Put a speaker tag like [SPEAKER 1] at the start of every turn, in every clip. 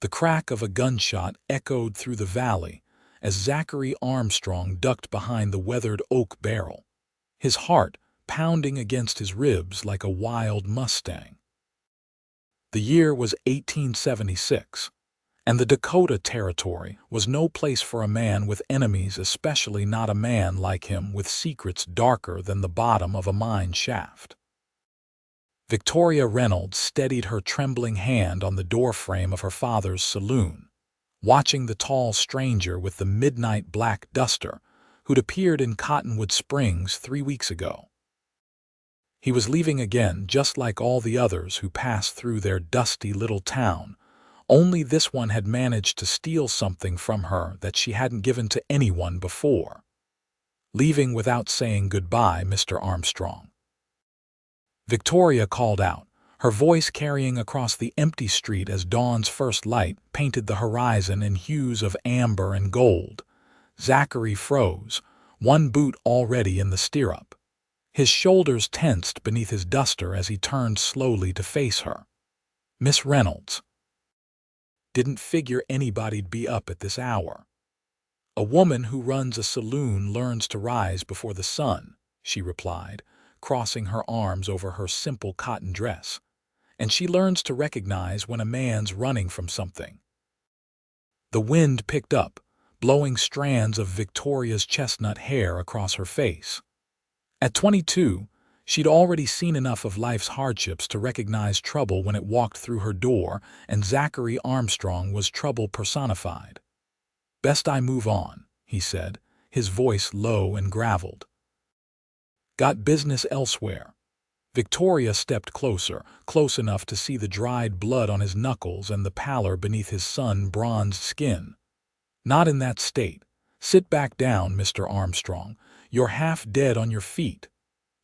[SPEAKER 1] The crack of a gunshot echoed through the valley as Zachary Armstrong ducked behind the weathered oak barrel, his heart pounding against his ribs like a wild mustang. The year was 1876, and the Dakota Territory was no place for a man with enemies, especially not a man like him with secrets darker than the bottom of a mine shaft. Victoria Reynolds steadied her trembling hand on the doorframe of her father's saloon, watching the tall stranger with the midnight black duster who'd appeared in Cottonwood Springs 3 weeks ago. He was leaving again, just like all the others who passed through their dusty little town, only this one had managed to steal something from her that she hadn't given to anyone before. Leaving without saying goodbye, Mr. Armstrong. Victoria called out, her voice carrying across the empty street as dawn's first light painted the horizon in hues of amber and gold. Zachary froze, one boot already in the stirrup. His shoulders tensed beneath his duster as he turned slowly to face her. "Miss Reynolds." "Didn't figure anybody'd be up at this hour." "A woman who runs a saloon learns to rise before the sun," she replied, crossing her arms over her simple cotton dress. "And she learns to recognize when a man's running from something." The wind picked up, blowing strands of Victoria's chestnut hair across her face. At 22, she'd already seen enough of life's hardships to recognize trouble when it walked through her door, and Zachary Armstrong was trouble personified. "Best I move on," he said, his voice low and graveled. "Got business elsewhere." Victoria stepped closer, close enough to see the dried blood on his knuckles and the pallor beneath his sun-bronzed skin. "Not in that state. Sit back down, Mr. Armstrong. You're half dead on your feet."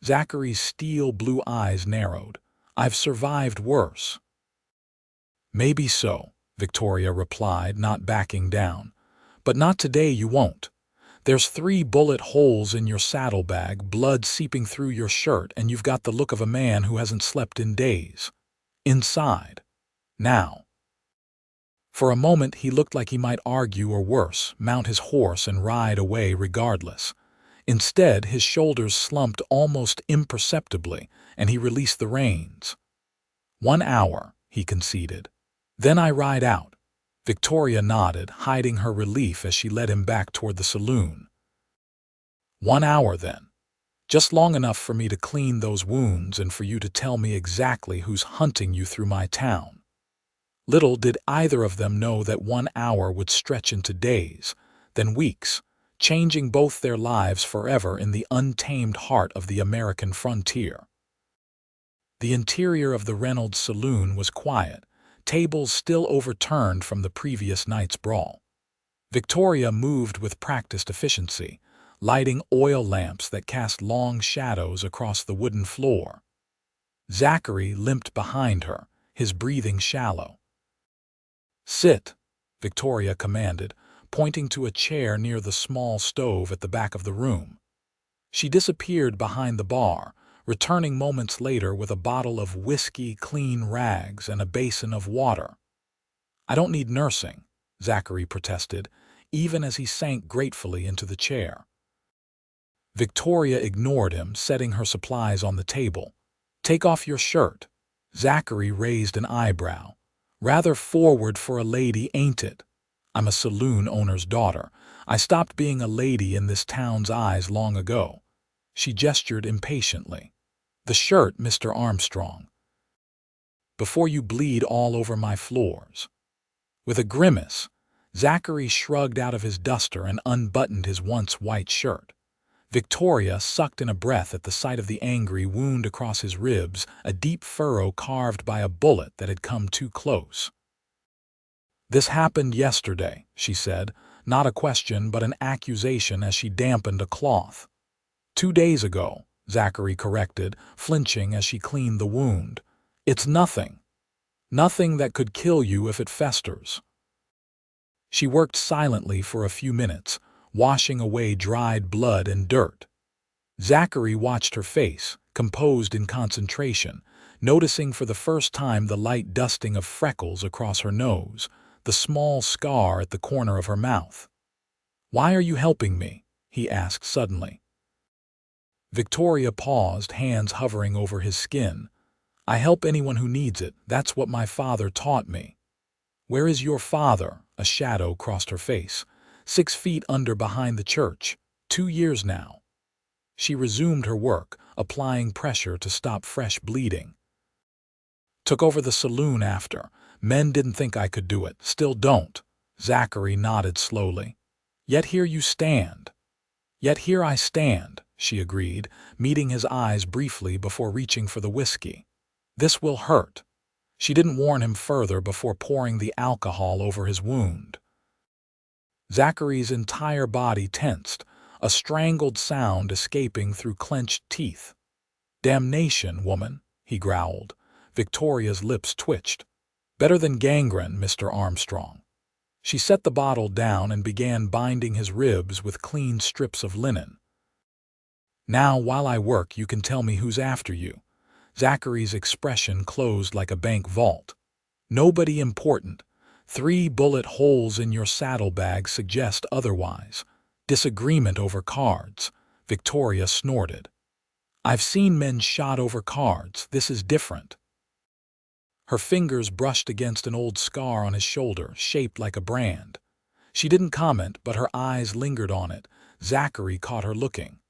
[SPEAKER 1] Zachary's steel blue eyes narrowed. "I've survived worse." "Maybe so," Victoria replied, not backing down. "But not today, you won't. There's 3 bullet holes in your saddlebag, blood seeping through your shirt, and you've got the look of a man who hasn't slept in days. Inside. Now." For a moment he looked like he might argue or worse, mount his horse and ride away regardless. Instead, his shoulders slumped almost imperceptibly, and he released the reins. "1 hour," he conceded. "Then I ride out." Victoria nodded, hiding her relief as she led him back toward the saloon. "1 hour, then. Just long enough for me to clean those wounds and for you to tell me exactly who's hunting you through my town." Little did either of them know that 1 hour would stretch into days, then weeks, changing both their lives forever in the untamed heart of the American frontier. The interior of the Reynolds saloon was quiet, tables still overturned from the previous night's brawl. Victoria moved with practiced efficiency, lighting oil lamps that cast long shadows across the wooden floor. Zachary limped behind her, his breathing shallow. "Sit," Victoria commanded, pointing to a chair near the small stove at the back of the room. She disappeared behind the bar, returning moments later with a bottle of whiskey, clean rags, and a basin of water. "I don't need nursing," Zachary protested, even as he sank gratefully into the chair. Victoria ignored him, setting her supplies on the table. "Take off your shirt." Zachary raised an eyebrow. "Rather forward for a lady, ain't it? I'm a saloon owner's daughter. I stopped being a lady in this town's eyes long ago." She gestured impatiently. "The shirt, Mr. Armstrong. Before you bleed all over my floors." With a grimace, Zachary shrugged out of his duster and unbuttoned his once white shirt. Victoria sucked in a breath at the sight of the angry wound across his ribs, a deep furrow carved by a bullet that had come too close. "This happened yesterday," she said, not a question but an accusation as she dampened a cloth. "2 days ago," Zachary corrected, flinching as she cleaned the wound. "It's nothing. Nothing that could kill you if it festers." She worked silently for a few minutes, washing away dried blood and dirt. Zachary watched her face, composed in concentration, noticing for the first time the light dusting of freckles across her nose, the small scar at the corner of her mouth. "Why are you helping me?" he asked suddenly. Victoria paused, hands hovering over his skin. "I help anyone who needs it. That's what my father taught me." "Where is your father?" A shadow crossed her face. 6 feet under behind the church. 2 years now. She resumed her work, applying pressure to stop fresh bleeding. "Took over the saloon after. Men didn't think I could do it. Still don't." Zachary nodded slowly. "Yet here you stand." "Yet here I stand," she agreed, meeting his eyes briefly before reaching for the whiskey. "This will hurt." She didn't warn him further before pouring the alcohol over his wound. Zachary's entire body tensed, a strangled sound escaping through clenched teeth. "Damnation, woman," he growled. Victoria's lips twitched. "Better than gangrene, Mr. Armstrong." She set the bottle down and began binding his ribs with clean strips of linen. "Now, while I work, you can tell me who's after you." Zachary's expression closed like a bank vault. "Nobody important. 3 bullet holes in your saddlebag suggest otherwise. Disagreement over cards." Victoria snorted. "I've seen men shot over cards. This is different." Her fingers brushed against an old scar on his shoulder, shaped like a brand. She didn't comment, but her eyes lingered on it. Zachary caught her looking.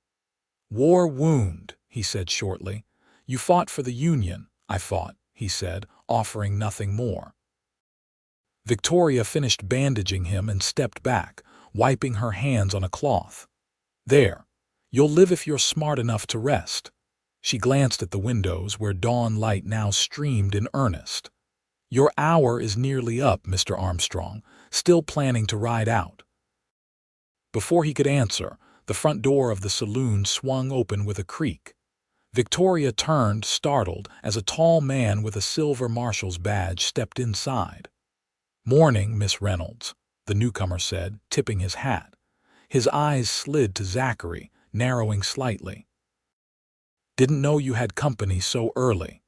[SPEAKER 1] "War wound," he said shortly. "You fought for the Union." "I fought," he said, offering nothing more. Victoria finished bandaging him and stepped back, wiping her hands on a cloth. "There. You'll live if you're smart enough to rest." She glanced at the windows where dawn light now streamed in earnest. "Your hour is nearly up, Mr. Armstrong. Still planning to ride out?" Before he could answer, the front door of the saloon swung open with a creak. Victoria turned, startled, as a tall man with a silver marshal's badge stepped inside. "Morning, Miss Reynolds," the newcomer said, tipping his hat. His eyes slid to Zachary, narrowing slightly. "Didn't know you had company so early."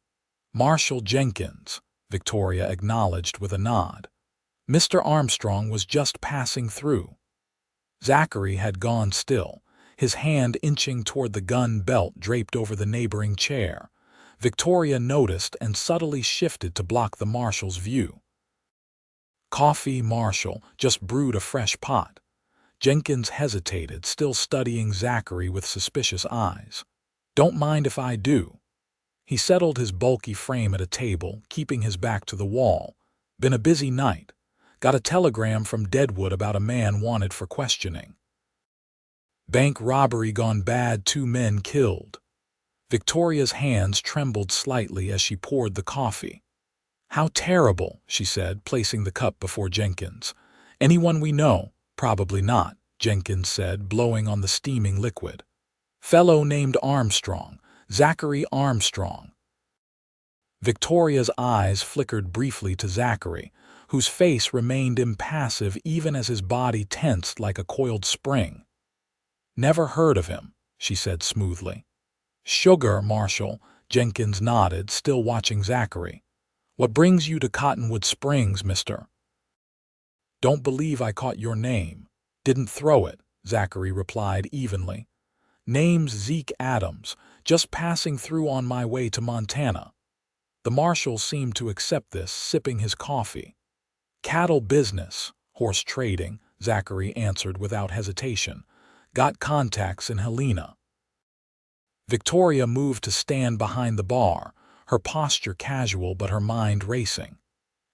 [SPEAKER 1] "Marshal Jenkins," Victoria acknowledged with a nod. "Mr. Armstrong was just passing through." Zachary had gone still, his hand inching toward the gun belt draped over the neighboring chair. Victoria noticed and subtly shifted to block the marshal's view. "Coffee, Marshal. Just brewed a fresh pot." Jenkins hesitated, still studying Zachary with suspicious eyes. "Don't mind if I do." He settled his bulky frame at a table, keeping his back to the wall. "Been a busy night. Got a telegram from Deadwood about a man wanted for questioning. Bank robbery gone bad, 2 men killed." Victoria's hands trembled slightly as she poured the coffee. "How terrible," she said, placing the cup before Jenkins. "Anyone we know?" "Probably not," Jenkins said, blowing on the steaming liquid. "Fellow named Armstrong. Zachary Armstrong." Victoria's eyes flickered briefly to Zachary, whose face remained impassive even as his body tensed like a coiled spring. "Never heard of him," she said smoothly. "Sugar, Marshal," Jenkins nodded, still watching Zachary. "What brings you to Cottonwood Springs, mister?" "Don't believe I caught your name." "Didn't throw it," Zachary replied evenly. "Name's Zeke Adams, just passing through on my way to Montana." The marshal seemed to accept this, sipping his coffee. "Cattle business, horse trading," Zachary answered without hesitation. "Got contacts in Helena." Victoria moved to stand behind the bar, her posture casual but her mind racing.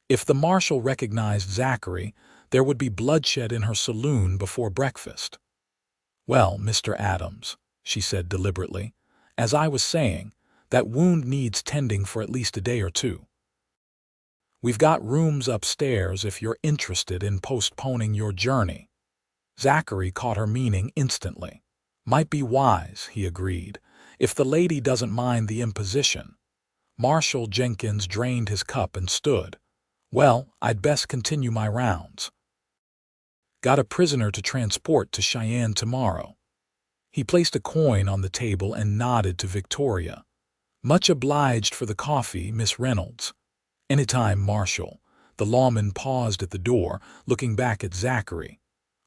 [SPEAKER 1] If the marshal recognized Zachary, there would be bloodshed in her saloon before breakfast. "Well, Mr. Adams," she said deliberately, "as I was saying, that wound needs tending for at least a day or 2. We've got rooms upstairs if you're interested in postponing your journey." Zachary caught her meaning instantly. "Might be wise," he agreed, "if the lady doesn't mind the imposition." Marshal Jenkins drained his cup and stood. "Well, I'd best continue my rounds. Got a prisoner to transport to Cheyenne tomorrow." He placed a coin on the table and nodded to Victoria. "Much obliged for the coffee, Miss Reynolds." "Anytime, Marshal." The lawman paused at the door, looking back at Zachary.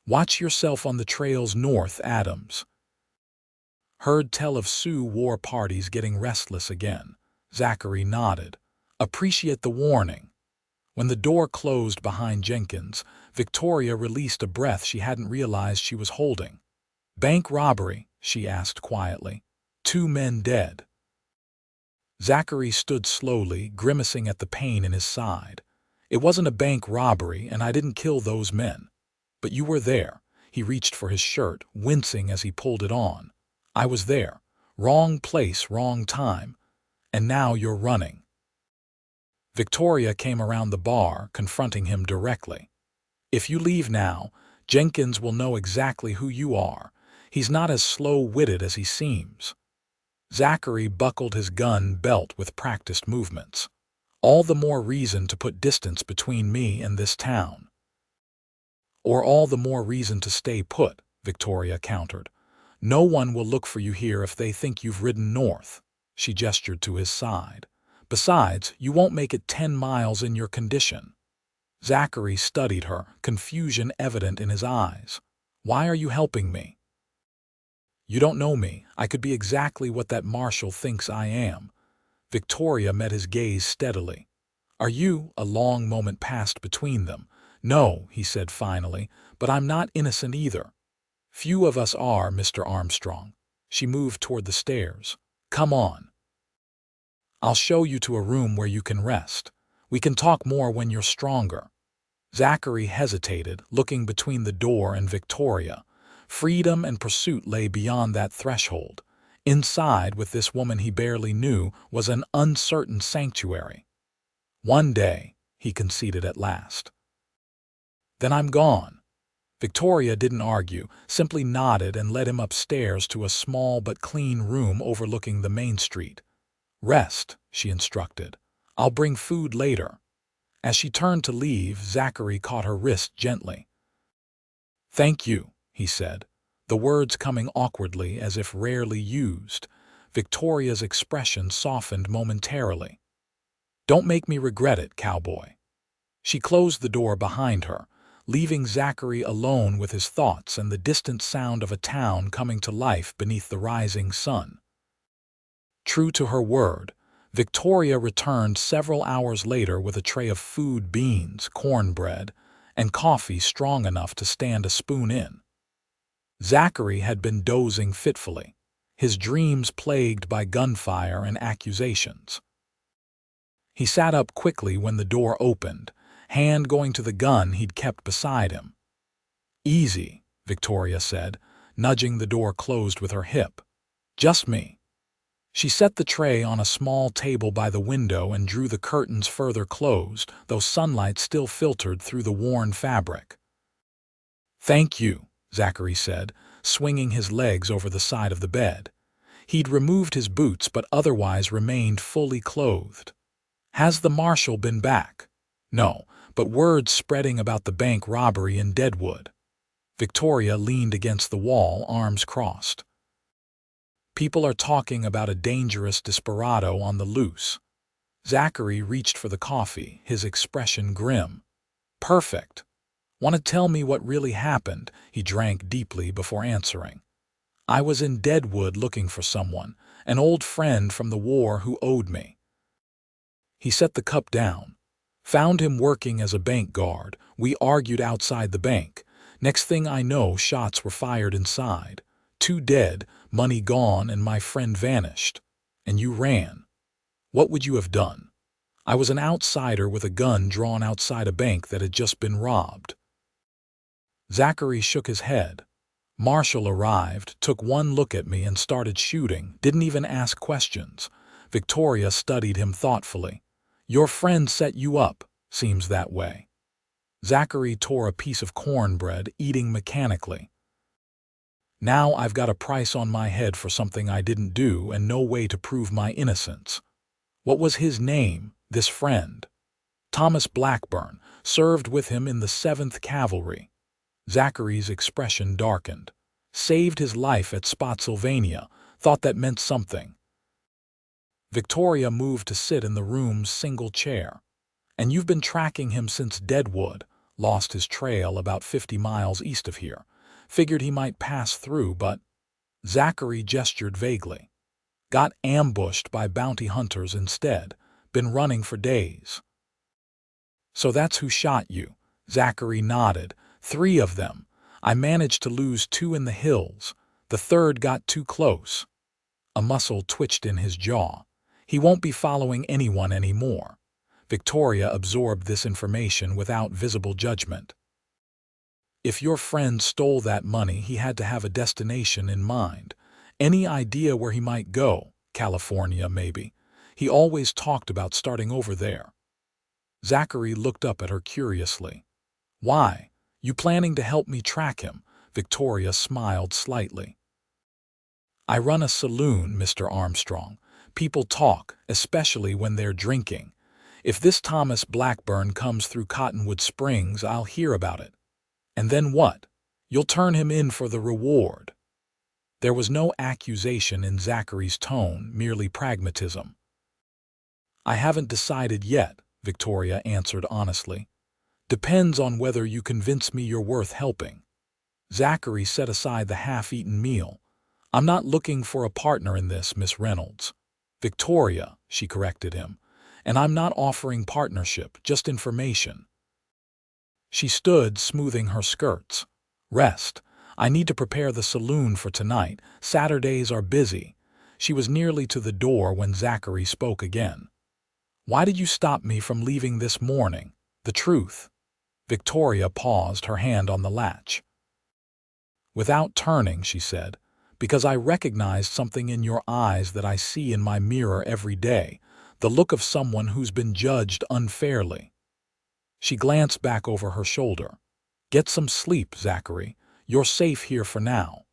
[SPEAKER 1] "Watch yourself on the trails north, Adams." "Heard tell of Sioux war parties getting restless again." Zachary nodded. "Appreciate the warning." When the door closed behind Jenkins, Victoria released a breath she hadn't realized she was holding. "Bank robbery?" she asked quietly. "2 men dead." Zachary stood slowly, grimacing at the pain in his side. "It wasn't a bank robbery, and I didn't kill those men. But you were there." He reached for his shirt, wincing as he pulled it on. "I was there. Wrong place, wrong time. And now you're running." Victoria came around the bar, confronting him directly. "If you leave now, Jenkins will know exactly who you are. He's not as slow-witted as he seems." Zachary buckled his gun belt with practiced movements. "All the more reason to put distance between me and this town." "Or all the more reason to stay put," Victoria countered. "No one will look for you here if they think you've ridden north." She gestured to his side. "Besides, you won't make it 10 miles in your condition." Zachary studied her, confusion evident in his eyes. "Why are you helping me?" "You don't know me. I could be exactly what that marshal thinks I am." Victoria met his gaze steadily. "Are you?" A long moment passed between them. "No," he said finally, "but I'm not innocent either." "Few of us are, Mr. Armstrong." She moved toward the stairs. "Come on. I'll show you to a room where you can rest. We can talk more when you're stronger." Zachary hesitated, looking between the door and Victoria. Freedom and pursuit lay beyond that threshold. Inside, with this woman he barely knew, was an uncertain sanctuary. "One day," he conceded at last. "Then I'm gone." Victoria didn't argue, simply nodded and led him upstairs to a small but clean room overlooking the main street. "Rest," she instructed. "I'll bring food later." As she turned to leave, Zachary caught her wrist gently. "Thank you," he said, the words coming awkwardly as if rarely used. Victoria's expression softened momentarily. "Don't make me regret it, Cowboy." She closed the door behind her, leaving Zachary alone with his thoughts and the distant sound of a town coming to life beneath the rising sun. True to her word, Victoria returned several hours later with a tray of food, beans, cornbread, and coffee strong enough to stand a spoon in. Zachary had been dozing fitfully, his dreams plagued by gunfire and accusations. He sat up quickly when the door opened, hand going to the gun he'd kept beside him. "Easy," Victoria said, nudging the door closed with her hip. "Just me." She set the tray on a small table by the window and drew the curtains further closed, though sunlight still filtered through the worn fabric. "Thank you," Zachary said, swinging his legs over the side of the bed. He'd removed his boots but otherwise remained fully clothed. "Has the marshal been back?" "No, but word spreading about the bank robbery in Deadwood." Victoria leaned against the wall, arms crossed. "People are talking about a dangerous desperado on the loose." Zachary reached for the coffee, his expression grim. "Perfect. Want to tell me what really happened?" He drank deeply before answering. "I was in Deadwood looking for someone, an old friend from the war who owed me." He set the cup down. "Found him working as a bank guard. We argued outside the bank. Next thing I know, shots were fired inside. 2 dead, money gone, and my friend vanished. And you ran. What would you have done?" "I was an outsider with a gun drawn outside a bank that had just been robbed." Zachary shook his head. "Marshall arrived, took one look at me and started shooting, didn't even ask questions." Victoria studied him thoughtfully. "Your friend set you up, seems that way." Zachary tore a piece of cornbread, eating mechanically. "Now I've got a price on my head for something I didn't do and no way to prove my innocence." "What was his name, this friend?" "Thomas Blackburn, served with him in the 7th Cavalry." Zachary's expression darkened. "Saved his life at Spotsylvania. Thought that meant something." Victoria moved to sit in the room's single chair. And you've been tracking him since Deadwood, lost his trail about 50 miles east of here. Figured he might pass through, but Zachary gestured vaguely. Got ambushed by bounty hunters instead. Been running for days. So that's who shot you. Zachary nodded. 3 of them. I managed to lose 2 in the hills. The third got too close. A muscle twitched in his jaw. He won't be following anyone anymore. Victoria absorbed this information without visible judgment. If your friend stole that money, he had to have a destination in mind. Any idea where he might go? California, maybe. He always talked about starting over there. Zachary looked up at her curiously. Why? You planning to help me track him? Victoria smiled slightly. I run a saloon, Mr. Armstrong. People talk, especially when they're drinking. If this Thomas Blackburn comes through Cottonwood Springs, I'll hear about it. And then what? You'll turn him in for the reward. There was no accusation in Zachary's tone, merely pragmatism. I haven't decided yet, Victoria answered honestly. Depends on whether you convince me you're worth helping. Zachary set aside the half-eaten meal. I'm not looking for a partner in this, Miss Reynolds. Victoria, she corrected him. And I'm not offering partnership, just information. She stood, smoothing her skirts. Rest. I need to prepare the saloon for tonight. Saturdays are busy. She was nearly to the door when Zachary spoke again. Why did you stop me from leaving this morning? The truth. Victoria paused, her hand on the latch. Without turning, she said, because I recognized something in your eyes that I see in my mirror every day, the look of someone who's been judged unfairly. She glanced back over her shoulder. Get some sleep, Zachary. You're safe here for now.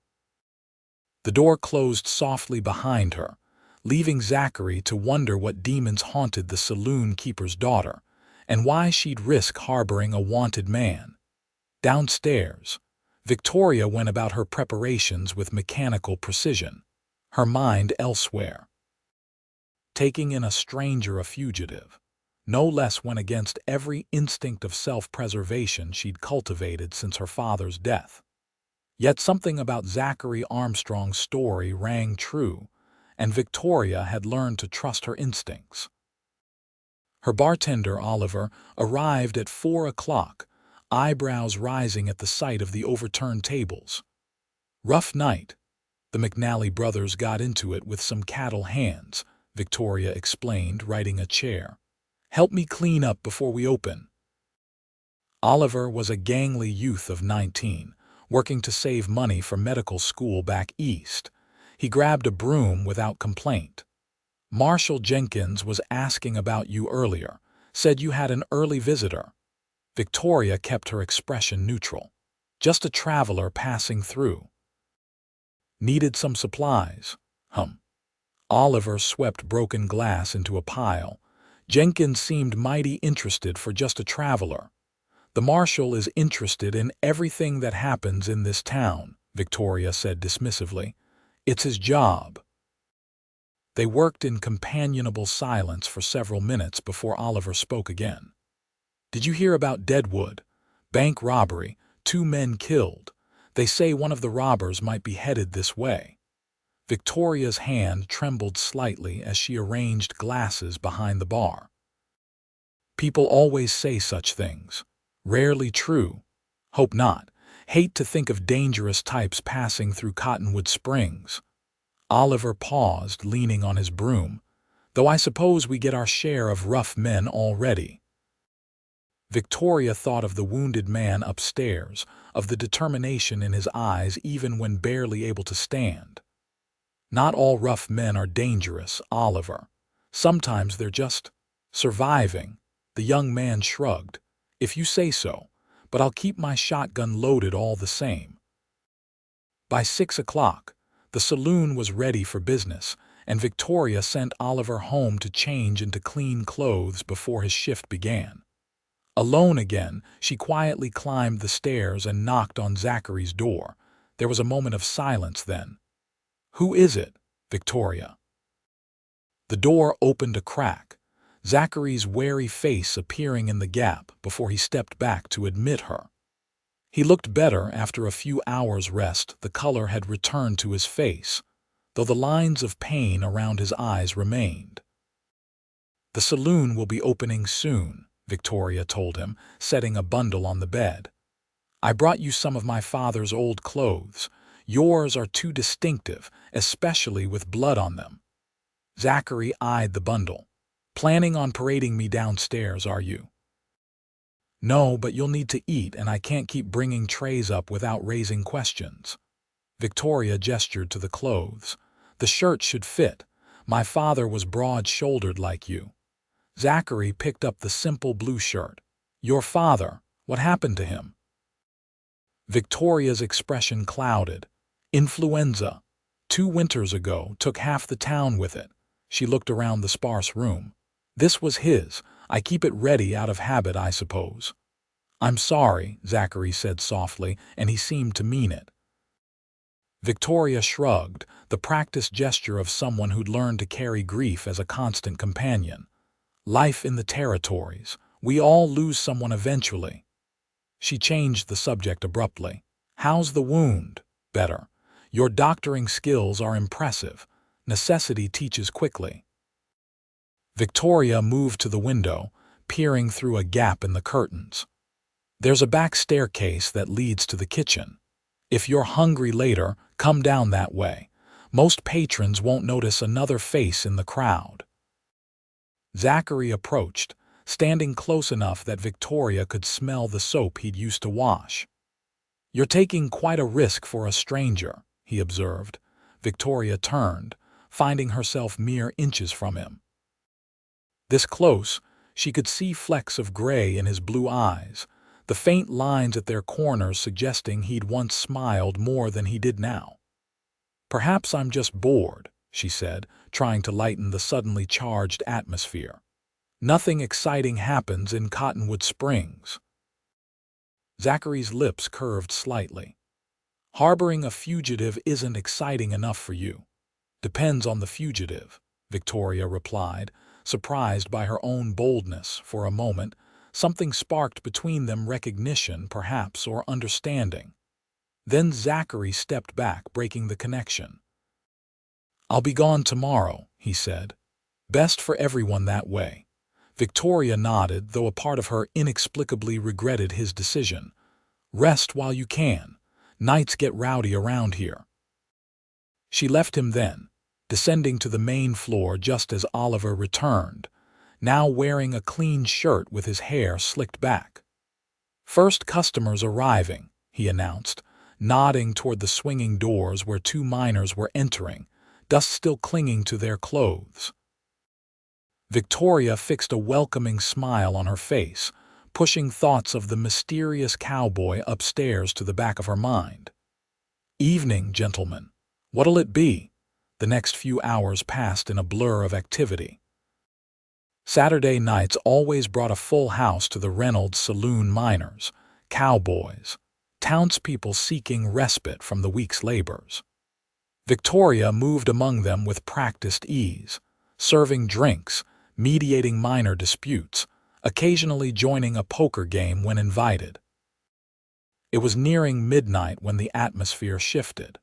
[SPEAKER 1] The door closed softly behind her, leaving Zachary to wonder what demons haunted the saloon keeper's daughter, and why she'd risk harboring a wanted man. Downstairs, Victoria went about her preparations with mechanical precision, her mind elsewhere. Taking in a stranger, a fugitive, no less went against every instinct of self-preservation she'd cultivated since her father's death. Yet something about Zachary Armstrong's story rang true, and Victoria had learned to trust her instincts. Her bartender, Oliver, arrived at 4 o'clock, eyebrows rising at the sight of the overturned tables. Rough night. The McNally brothers got into it with some cattle hands, Victoria explained, righting a chair. Help me clean up before we open. Oliver was a gangly youth of 19, working to save money for medical school back east. He grabbed a broom without complaint. Marshall Jenkins was asking about you earlier, said you had an early visitor. Victoria kept her expression neutral. Just a traveler passing through. Needed some supplies. Oliver swept broken glass into a pile. Jenkins seemed mighty interested for just a traveler. The marshal is interested in everything that happens in this town, Victoria said dismissively. It's his job. They worked in companionable silence for several minutes before Oliver spoke again. Did you hear about Deadwood? Bank robbery, 2 men killed. They say one of the robbers might be headed this way. Victoria's hand trembled slightly as she arranged glasses behind the bar. People always say such things. Rarely true. Hope not. Hate to think of dangerous types passing through Cottonwood Springs. Oliver paused, leaning on his broom. Though I suppose we get our share of rough men already. Victoria thought of the wounded man upstairs, of the determination in his eyes even when barely able to stand. Not all rough men are dangerous, Oliver. Sometimes they're just surviving. The young man shrugged. If you say so, but I'll keep my shotgun loaded all the same. By 6 o'clock, the saloon was ready for business, and Victoria sent Oliver home to change into clean clothes before his shift began. Alone again, she quietly climbed the stairs and knocked on Zachary's door. There was a moment of silence then. Who is it, Victoria? The door opened a crack. Zachary's wary face appearing in the gap before he stepped back to admit her. He looked better after a few hours' rest. The color had returned to his face, though the lines of pain around his eyes remained. "The saloon will be opening soon," Victoria told him, setting a bundle on the bed. "I brought you some of my father's old clothes. Yours are too distinctive, especially with blood on them." Zachary eyed the bundle. "Planning on parading me downstairs, are you?" "No, but you'll need to eat, and I can't keep bringing trays up without raising questions." Victoria gestured to the clothes. "The shirt should fit. My father was broad-shouldered like you." Zachary picked up the simple blue shirt. "Your father, what happened to him?" Victoria's expression clouded. "Influenza. 2 winters ago, took half the town with it." She looked around the sparse room. "This was his. I keep it ready out of habit, I suppose." "I'm sorry," Zachary said softly, and he seemed to mean it. Victoria shrugged, the practiced gesture of someone who'd learned to carry grief as a constant companion. "Life in the territories. We all lose someone eventually." She changed the subject abruptly. "How's the wound?" "Better. Your doctoring skills are impressive. Necessity teaches quickly." Victoria moved to the window, peering through a gap in the curtains. "There's a back staircase that leads to the kitchen. If you're hungry later, come down that way. Most patrons won't notice another face in the crowd." Zachary approached, standing close enough that Victoria could smell the soap he'd used to wash. "You're taking quite a risk for a stranger," he observed. Victoria turned, finding herself mere inches from him. This close, she could see flecks of gray in his blue eyes, the faint lines at their corners suggesting he'd once smiled more than he did now. "Perhaps I'm just bored," she said, trying to lighten the suddenly charged atmosphere. "Nothing exciting happens in Cottonwood Springs." Zachary's lips curved slightly. "Harboring a fugitive isn't exciting enough for you." "Depends on the fugitive," Victoria replied, surprised by her own boldness. For a moment, something sparked between them, recognition, perhaps, or understanding. Then Zachary stepped back, breaking the connection. "I'll be gone tomorrow," he said. "Best for everyone that way." Victoria nodded, though a part of her inexplicably regretted his decision. "Rest while you can. Nights get rowdy around here." She left him then, descending to the main floor just as Oliver returned, now wearing a clean shirt with his hair slicked back. "First customers arriving," he announced, nodding toward the swinging doors where 2 miners were entering, dust still clinging to their clothes. Victoria fixed a welcoming smile on her face, pushing thoughts of the mysterious cowboy upstairs to the back of her mind. "Evening, gentlemen. What'll it be?" The next few hours passed in a blur of activity. Saturday nights always brought a full house to the Reynolds saloon. Miners, cowboys, townspeople seeking respite from the week's labors. Victoria moved among them with practiced ease, serving drinks, mediating minor disputes, occasionally joining a poker game when invited. It was nearing midnight when the atmosphere shifted.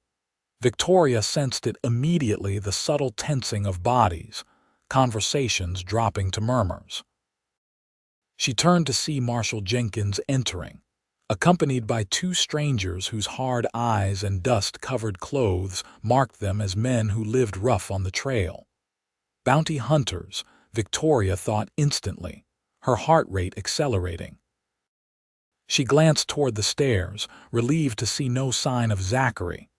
[SPEAKER 1] Victoria sensed it immediately, the subtle tensing of bodies, conversations dropping to murmurs. She turned to see Marshal Jenkins entering, accompanied by 2 strangers whose hard eyes and dust-covered clothes marked them as men who lived rough on the trail. Bounty hunters, Victoria thought instantly, her heart rate accelerating. She glanced toward the stairs, relieved to see no sign of Zachary.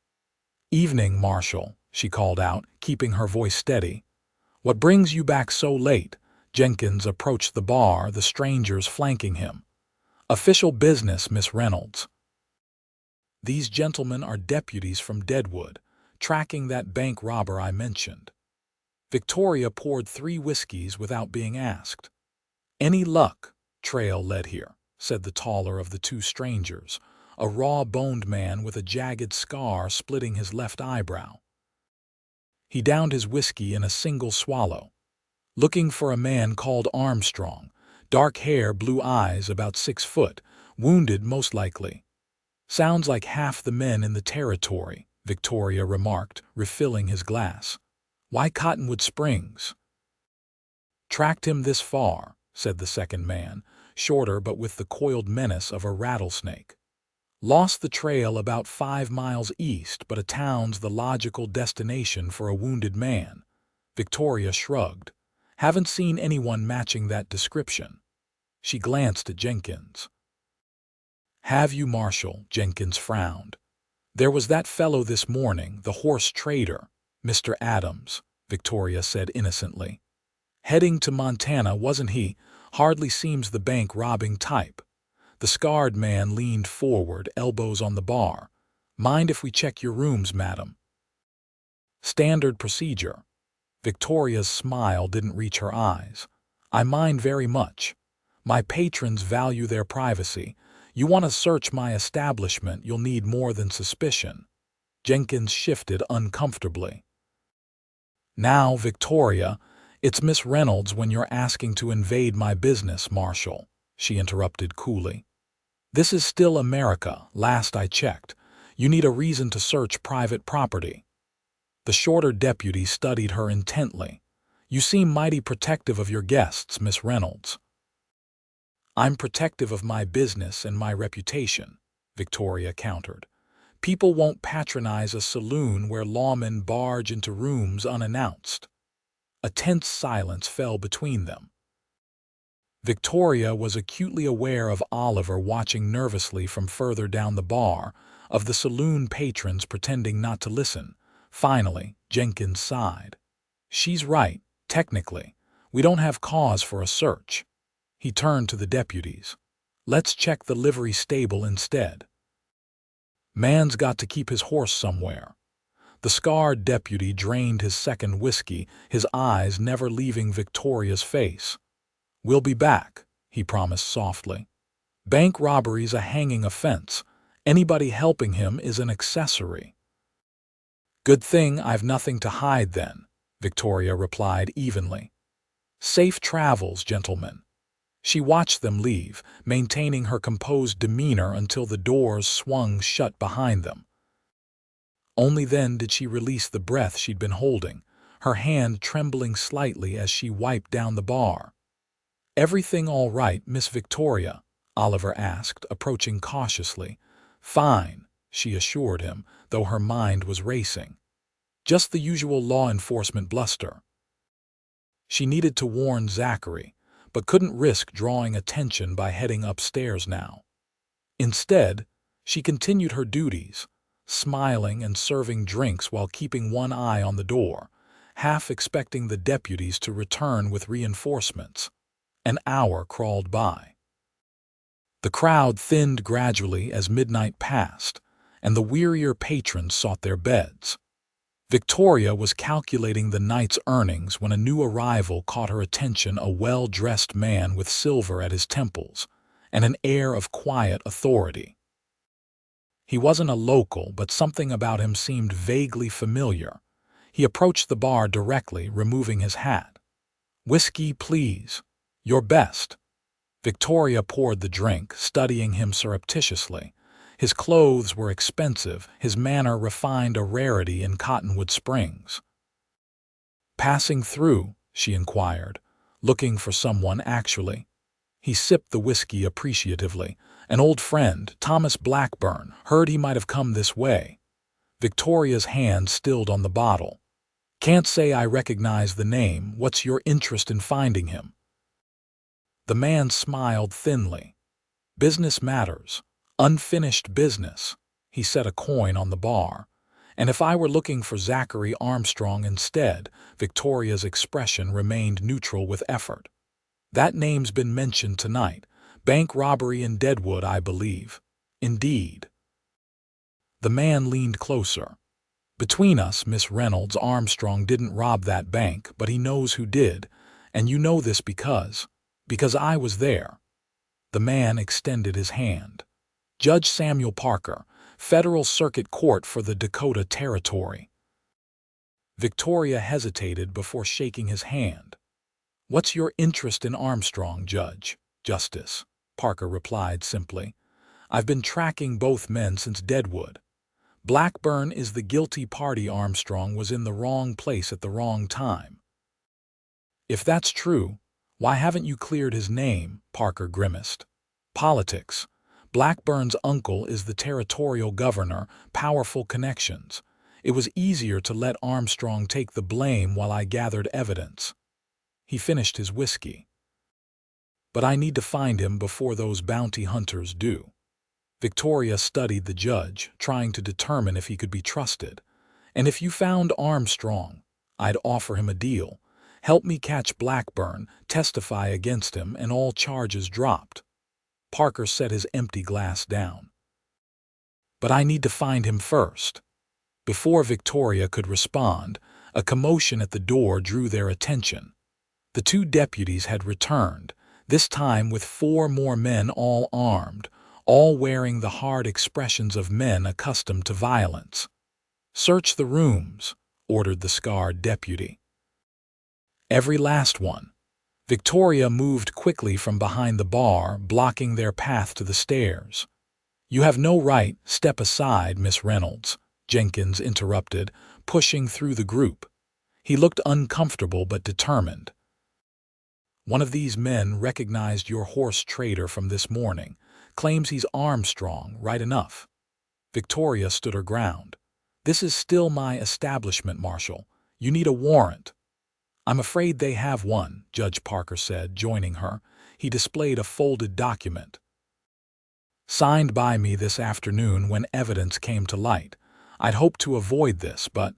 [SPEAKER 1] "Evening, Marshal," she called out, keeping her voice steady. "What brings you back so late?" Jenkins approached the bar, the strangers flanking him. "Official business, Miss Reynolds." "These gentlemen are deputies from Deadwood, tracking that bank robber I mentioned." Victoria poured 3 whiskeys without being asked. "Any luck?" "Trail led here," said the taller of the 2 strangers, a raw-boned man with a jagged scar splitting his left eyebrow. He downed his whiskey in a single swallow. Looking for a man called Armstrong. Dark hair, blue eyes, about 6 foot. Wounded, most likely. Sounds like half the men in the territory, Victoria remarked, refilling his glass. Why Cottonwood Springs? Tracked him this far, said the second man, shorter but with the coiled menace of a rattlesnake. Lost the trail about 5 miles east, but a town's the logical destination for a wounded man. Victoria shrugged. Haven't seen anyone matching that description. She glanced at Jenkins. Have you, Marshal? Jenkins frowned. There was that fellow this morning, the horse trader, Mr. Adams, Victoria said innocently. Heading to Montana, wasn't he? Hardly seems the bank robbing type. The scarred man leaned forward, elbows on the bar. Mind if we check your rooms, madam? Standard procedure. Victoria's smile didn't reach her eyes. I mind very much. My patrons value their privacy. You want to search my establishment, you'll need more than suspicion. Jenkins shifted uncomfortably. Now, Victoria, it's Miss Reynolds when you're asking to invade my business, Marshal, she interrupted coolly. This is still America, last I checked. You need a reason to search private property. The shorter deputy studied her intently. You seem mighty protective of your guests, Miss Reynolds. I'm protective of my business and my reputation, Victoria countered. People won't patronize a saloon where lawmen barge into rooms unannounced. A tense silence fell between them. Victoria was acutely aware of Oliver watching nervously from further down the bar, of the saloon patrons pretending not to listen. Finally, Jenkins sighed. She's right, technically. We don't have cause for a search. He turned to the deputies. Let's check the livery stable instead. Man's got to keep his horse somewhere. The scarred deputy drained his second whiskey, his eyes never leaving Victoria's face. We'll be back, he promised softly. Bank robbery's a hanging offense. Anybody helping him is an accessory. Good thing I've nothing to hide then, Victoria replied evenly. Safe travels, gentlemen. She watched them leave, maintaining her composed demeanor until the doors swung shut behind them. Only then did she release the breath she'd been holding, her hand trembling slightly as she wiped down the bar. Everything all right, Miss Victoria? Oliver asked, approaching cautiously. Fine, she assured him, though her mind was racing. Just the usual law enforcement bluster. She needed to warn Zachary, but couldn't risk drawing attention by heading upstairs now. Instead, she continued her duties, smiling and serving drinks while keeping one eye on the door, half expecting the deputies to return with reinforcements. An hour crawled by. The crowd thinned gradually as midnight passed, and the wearier patrons sought their beds. Victoria was calculating the night's earnings when a new arrival caught her attention, a well-dressed man with silver at his temples and an air of quiet authority. He wasn't a local, but something about him seemed vaguely familiar. He approached the bar directly, removing his hat. Whiskey, please. Your best. Victoria poured the drink, studying him surreptitiously. His clothes were expensive, his manner refined, a rarity in Cottonwood Springs. Passing through, she inquired, looking for someone actually. He sipped the whiskey appreciatively. An old friend, Thomas Blackburn, heard he might have come this way. Victoria's hand stilled on the bottle. Can't say I recognize the name. What's your interest in finding him? The man smiled thinly. Business matters. Unfinished business. He set a coin on the bar. And if I were looking for Zachary Armstrong instead, Victoria's expression remained neutral with effort. That name's been mentioned tonight. Bank robbery in Deadwood, I believe. Indeed. The man leaned closer. Between us, Miss Reynolds, Armstrong didn't rob that bank, but he knows who did, and you know this because I was there. The man extended his hand. Judge Samuel Parker, Federal Circuit Court for the Dakota Territory. Victoria hesitated before shaking his hand. "What's your interest in Armstrong, Judge?" "Justice," Parker replied simply. "I've been tracking both men since Deadwood. Blackburn is the guilty party. Armstrong was in the wrong place at the wrong time." "If that's true, why haven't you cleared his name?" Parker grimaced. "Politics. Blackburn's uncle is the territorial governor, powerful connections. It was easier to let Armstrong take the blame while I gathered evidence." He finished his whiskey. "But I need to find him before those bounty hunters do." Victoria studied the judge, trying to determine if he could be trusted. "And if you found Armstrong, I'd offer him a deal. Help me catch Blackburn, testify against him, and all charges dropped." Parker set his empty glass down. "But I need to find him first." Before Victoria could respond, a commotion at the door drew their attention. The two deputies had returned, this time with 4 more men, all armed, all wearing the hard expressions of men accustomed to violence. "Search the rooms," ordered the scarred deputy. "Every last one." Victoria moved quickly from behind the bar, blocking their path to the stairs. "You have no right." "Step aside, Miss Reynolds," Jenkins interrupted, pushing through the group. He looked uncomfortable but determined. "One of these men recognized your horse trader from this morning. Claims he's Armstrong, right enough." Victoria stood her ground. "This is still my establishment, Marshal. You need a warrant." "I'm afraid they have one," Judge Parker said, joining her. He displayed a folded document. "Signed by me this afternoon when evidence came to light. I'd hoped to avoid this, but—"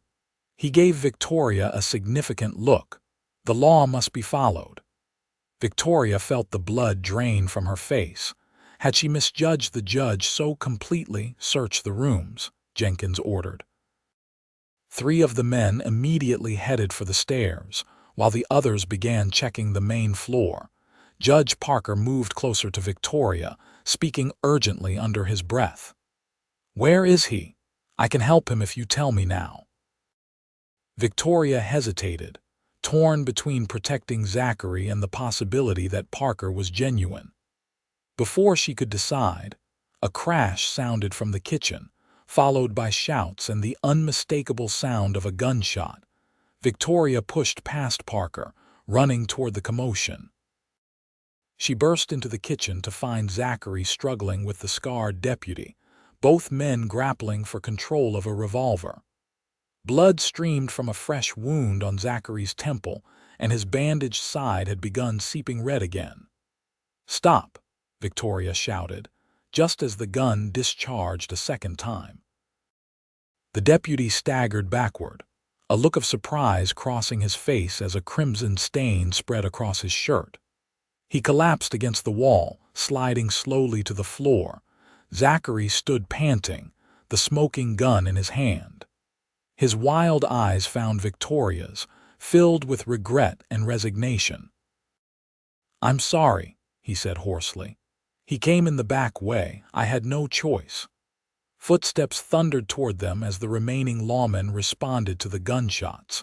[SPEAKER 1] He gave Victoria a significant look. "The law must be followed." Victoria felt the blood drain from her face. Had she misjudged the judge so completely? "Search the rooms," Jenkins ordered. 3 of the men immediately headed for the stairs, while the others began checking the main floor. Judge Parker moved closer to Victoria, speaking urgently under his breath. "Where is he? I can help him if you tell me now." Victoria hesitated, torn between protecting Zachary and the possibility that Parker was genuine. Before she could decide, a crash sounded from the kitchen, followed by shouts and the unmistakable sound of a gunshot. Victoria pushed past Parker, running toward the commotion. She burst into the kitchen to find Zachary struggling with the scarred deputy, both men grappling for control of a revolver. Blood streamed from a fresh wound on Zachary's temple, and his bandaged side had begun seeping red again. "Stop!" Victoria shouted, just as the gun discharged a second time. The deputy staggered backward, a look of surprise crossing his face as a crimson stain spread across his shirt. He collapsed against the wall, sliding slowly to the floor. Zachary stood panting, the smoking gun in his hand. His wild eyes found Victoria's, filled with regret and resignation. "I'm sorry," he said hoarsely. "He came in the back way. I had no choice." Footsteps thundered toward them as the remaining lawmen responded to the gunshots.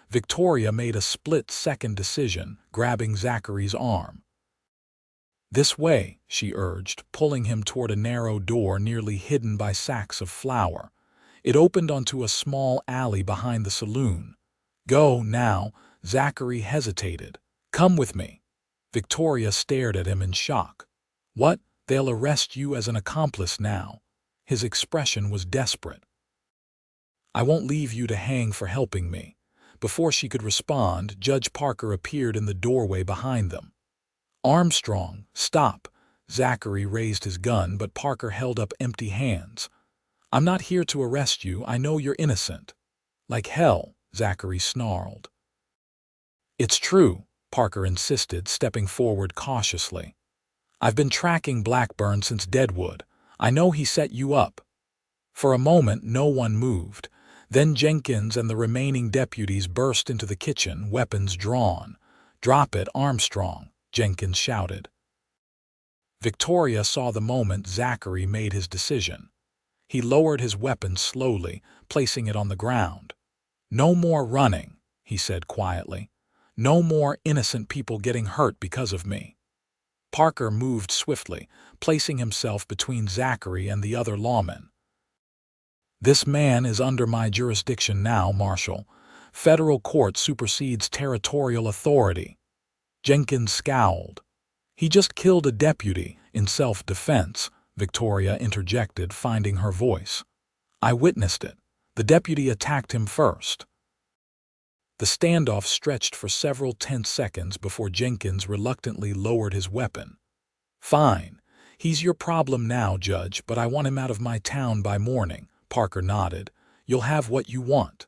[SPEAKER 1] Victoria made a split-second decision, grabbing Zachary's arm. "This way," she urged, pulling him toward a narrow door nearly hidden by sacks of flour. It opened onto a small alley behind the saloon. "Go, now." Zachary hesitated. "Come with me." Victoria stared at him in shock. "What? They'll arrest you as an accomplice now." His expression was desperate. "I won't leave you to hang for helping me." Before she could respond, Judge Parker appeared in the doorway behind them. "Armstrong, stop!" Zachary raised his gun, but Parker held up empty hands. "I'm not here to arrest you. I know you're innocent." "Like hell," Zachary snarled. "It's true," Parker insisted, stepping forward cautiously. "I've been tracking Blackburn since Deadwood. I know he set you up." For a moment, no one moved. Then Jenkins and the remaining deputies burst into the kitchen, weapons drawn. "Drop it, Armstrong," Jenkins shouted. Victoria saw the moment Zachary made his decision. He lowered his weapon slowly, placing it on the ground. "No more running," he said quietly. No more innocent people getting hurt because of me. Parker moved swiftly, placing himself between Zachary and the other lawmen. This man is under my jurisdiction now, Marshal. Federal court supersedes territorial authority. Jenkins scowled. He just killed a deputy in self-defense, Victoria interjected, finding her voice. I witnessed it. The deputy attacked him first. The standoff stretched for several tense seconds before Jenkins reluctantly lowered his weapon. Fine. He's your problem now, Judge, but I want him out of my town by morning. Parker nodded. You'll have what you want.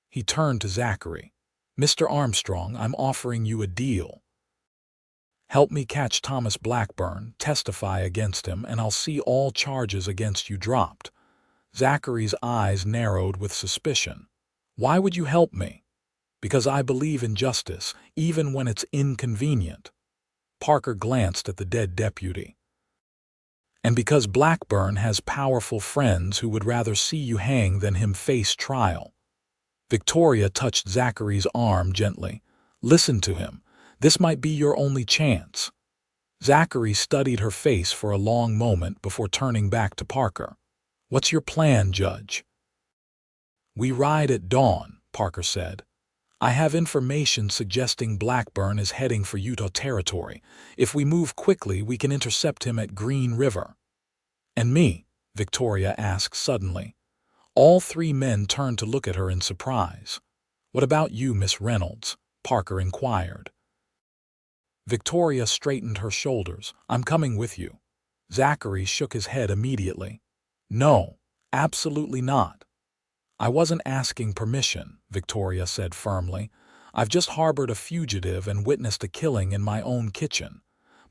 [SPEAKER 1] He turned to Zachary. Mr. Armstrong, I'm offering you a deal. Help me catch Thomas Blackburn, testify against him, and I'll see all charges against you dropped. Zachary's eyes narrowed with suspicion. Why would you help me? Because I believe in justice, even when it's inconvenient. Parker glanced at the dead deputy. And because Blackburn has powerful friends who would rather see you hang than him face trial. Victoria touched Zachary's arm gently. Listen to him. This might be your only chance. Zachary studied her face for a long moment before turning back to Parker. What's your plan, Judge? We ride at dawn, Parker said. I have information suggesting Blackburn is heading for Utah Territory. If we move quickly, we can intercept him at Green River. And me? Victoria asked suddenly. All three men turned to look at her in surprise. What about you, Miss Reynolds? Parker inquired. Victoria straightened her shoulders. I'm coming with you. Zachary shook his head immediately. No, absolutely not. I wasn't asking permission, Victoria said firmly. I've just harbored a fugitive and witnessed a killing in my own kitchen.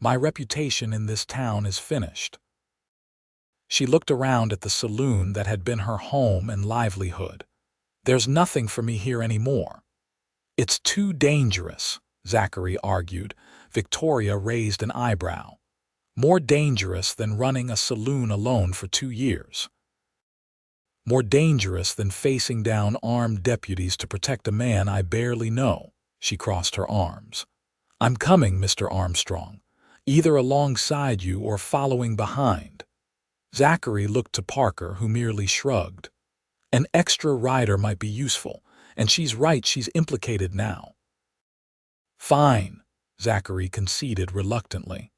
[SPEAKER 1] My reputation in this town is finished. She looked around at the saloon that had been her home and livelihood. There's nothing for me here anymore. It's too dangerous, Zachary argued. Victoria raised an eyebrow. More dangerous than running a saloon alone for 2 years. More dangerous than facing down armed deputies to protect a man I barely know. She crossed her arms. I'm coming, Mr. Armstrong, either alongside you or following behind. Zachary looked to Parker, who merely shrugged. An extra rider might be useful, and she's right, she's implicated now. Fine, Zachary conceded reluctantly.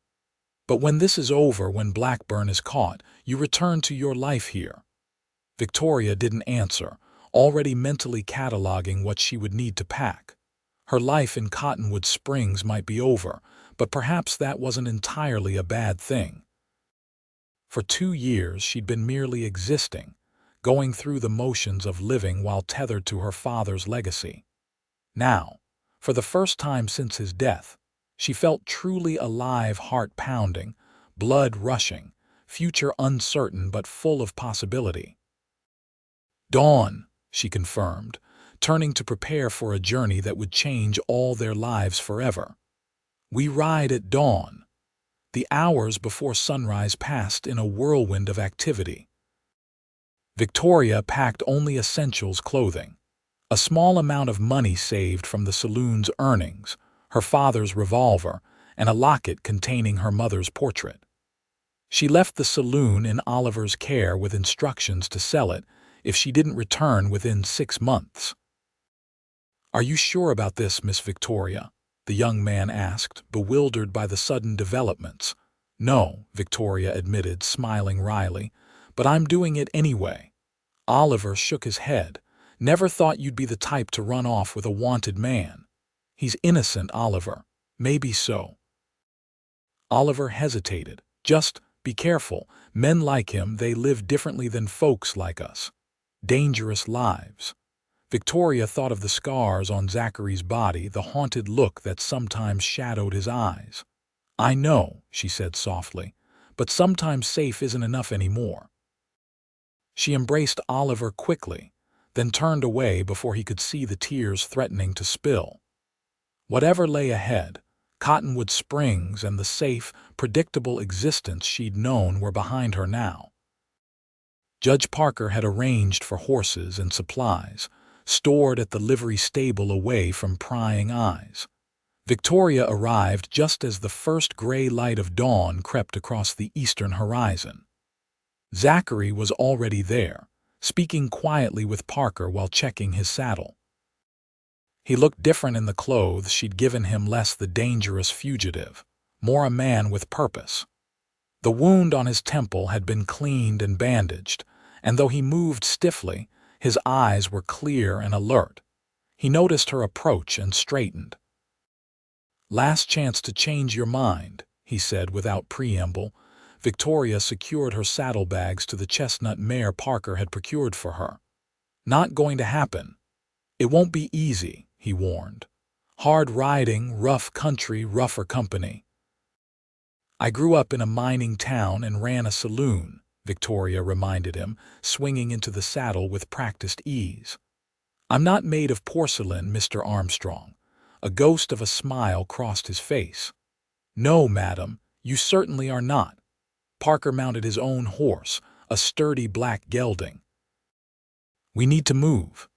[SPEAKER 1] But when this is over, when Blackburn is caught, you return to your life here. Victoria didn't answer, already mentally cataloging what she would need to pack. Her life in Cottonwood Springs might be over, but perhaps that wasn't entirely a bad thing. For 2 years she'd been merely existing, going through the motions of living while tethered to her father's legacy. Now, for the first time since his death, she felt truly alive, heart pounding, blood rushing, future uncertain but full of possibility. Dawn, she confirmed, turning to prepare for a journey that would change all their lives forever. We ride at dawn. The hours before sunrise passed in a whirlwind of activity. Victoria packed only essentials clothing, a small amount of money saved from the saloon's earnings, her father's revolver, and a locket containing her mother's portrait. She left the saloon in Oliver's care with instructions to sell it if she didn't return within 6 months. Are you sure about this, Miss Victoria? The young man asked, bewildered by the sudden developments. No, Victoria admitted, smiling wryly, but I'm doing it anyway. Oliver shook his head. Never thought you'd be the type to run off with a wanted man. He's innocent, Oliver. Maybe so. Oliver hesitated. Just be careful. Men like him, they live differently than folks like us. Dangerous lives. Victoria thought of the scars on Zachary's body, the haunted look that sometimes shadowed his eyes. I know, she said softly, but sometimes safe isn't enough anymore. She embraced Oliver quickly, then turned away before he could see the tears threatening to spill. Whatever lay ahead, Cottonwood Springs and the safe, predictable existence she'd known were behind her now. Judge Parker had arranged for horses and supplies, stored at the livery stable away from prying eyes. Victoria arrived just as the first gray light of dawn crept across the eastern horizon. Zachary was already there, speaking quietly with Parker while checking his saddle. He looked different in the clothes she'd given him, less the dangerous fugitive, more a man with purpose. The wound on his temple had been cleaned and bandaged, and though he moved stiffly, his eyes were clear and alert. He noticed her approach and straightened. "Last chance to change your mind," he said without preamble. Victoria secured her saddlebags to the chestnut mare Parker had procured for her. "Not going to happen. It won't be easy," he warned. "Hard riding, rough country, rougher company." "I grew up in a mining town and ran a saloon," Victoria reminded him, swinging into the saddle with practiced ease. "I'm not made of porcelain, Mr. Armstrong." A ghost of a smile crossed his face. "No, madam, you certainly are not." Parker mounted his own horse, a sturdy black gelding. "We need to move.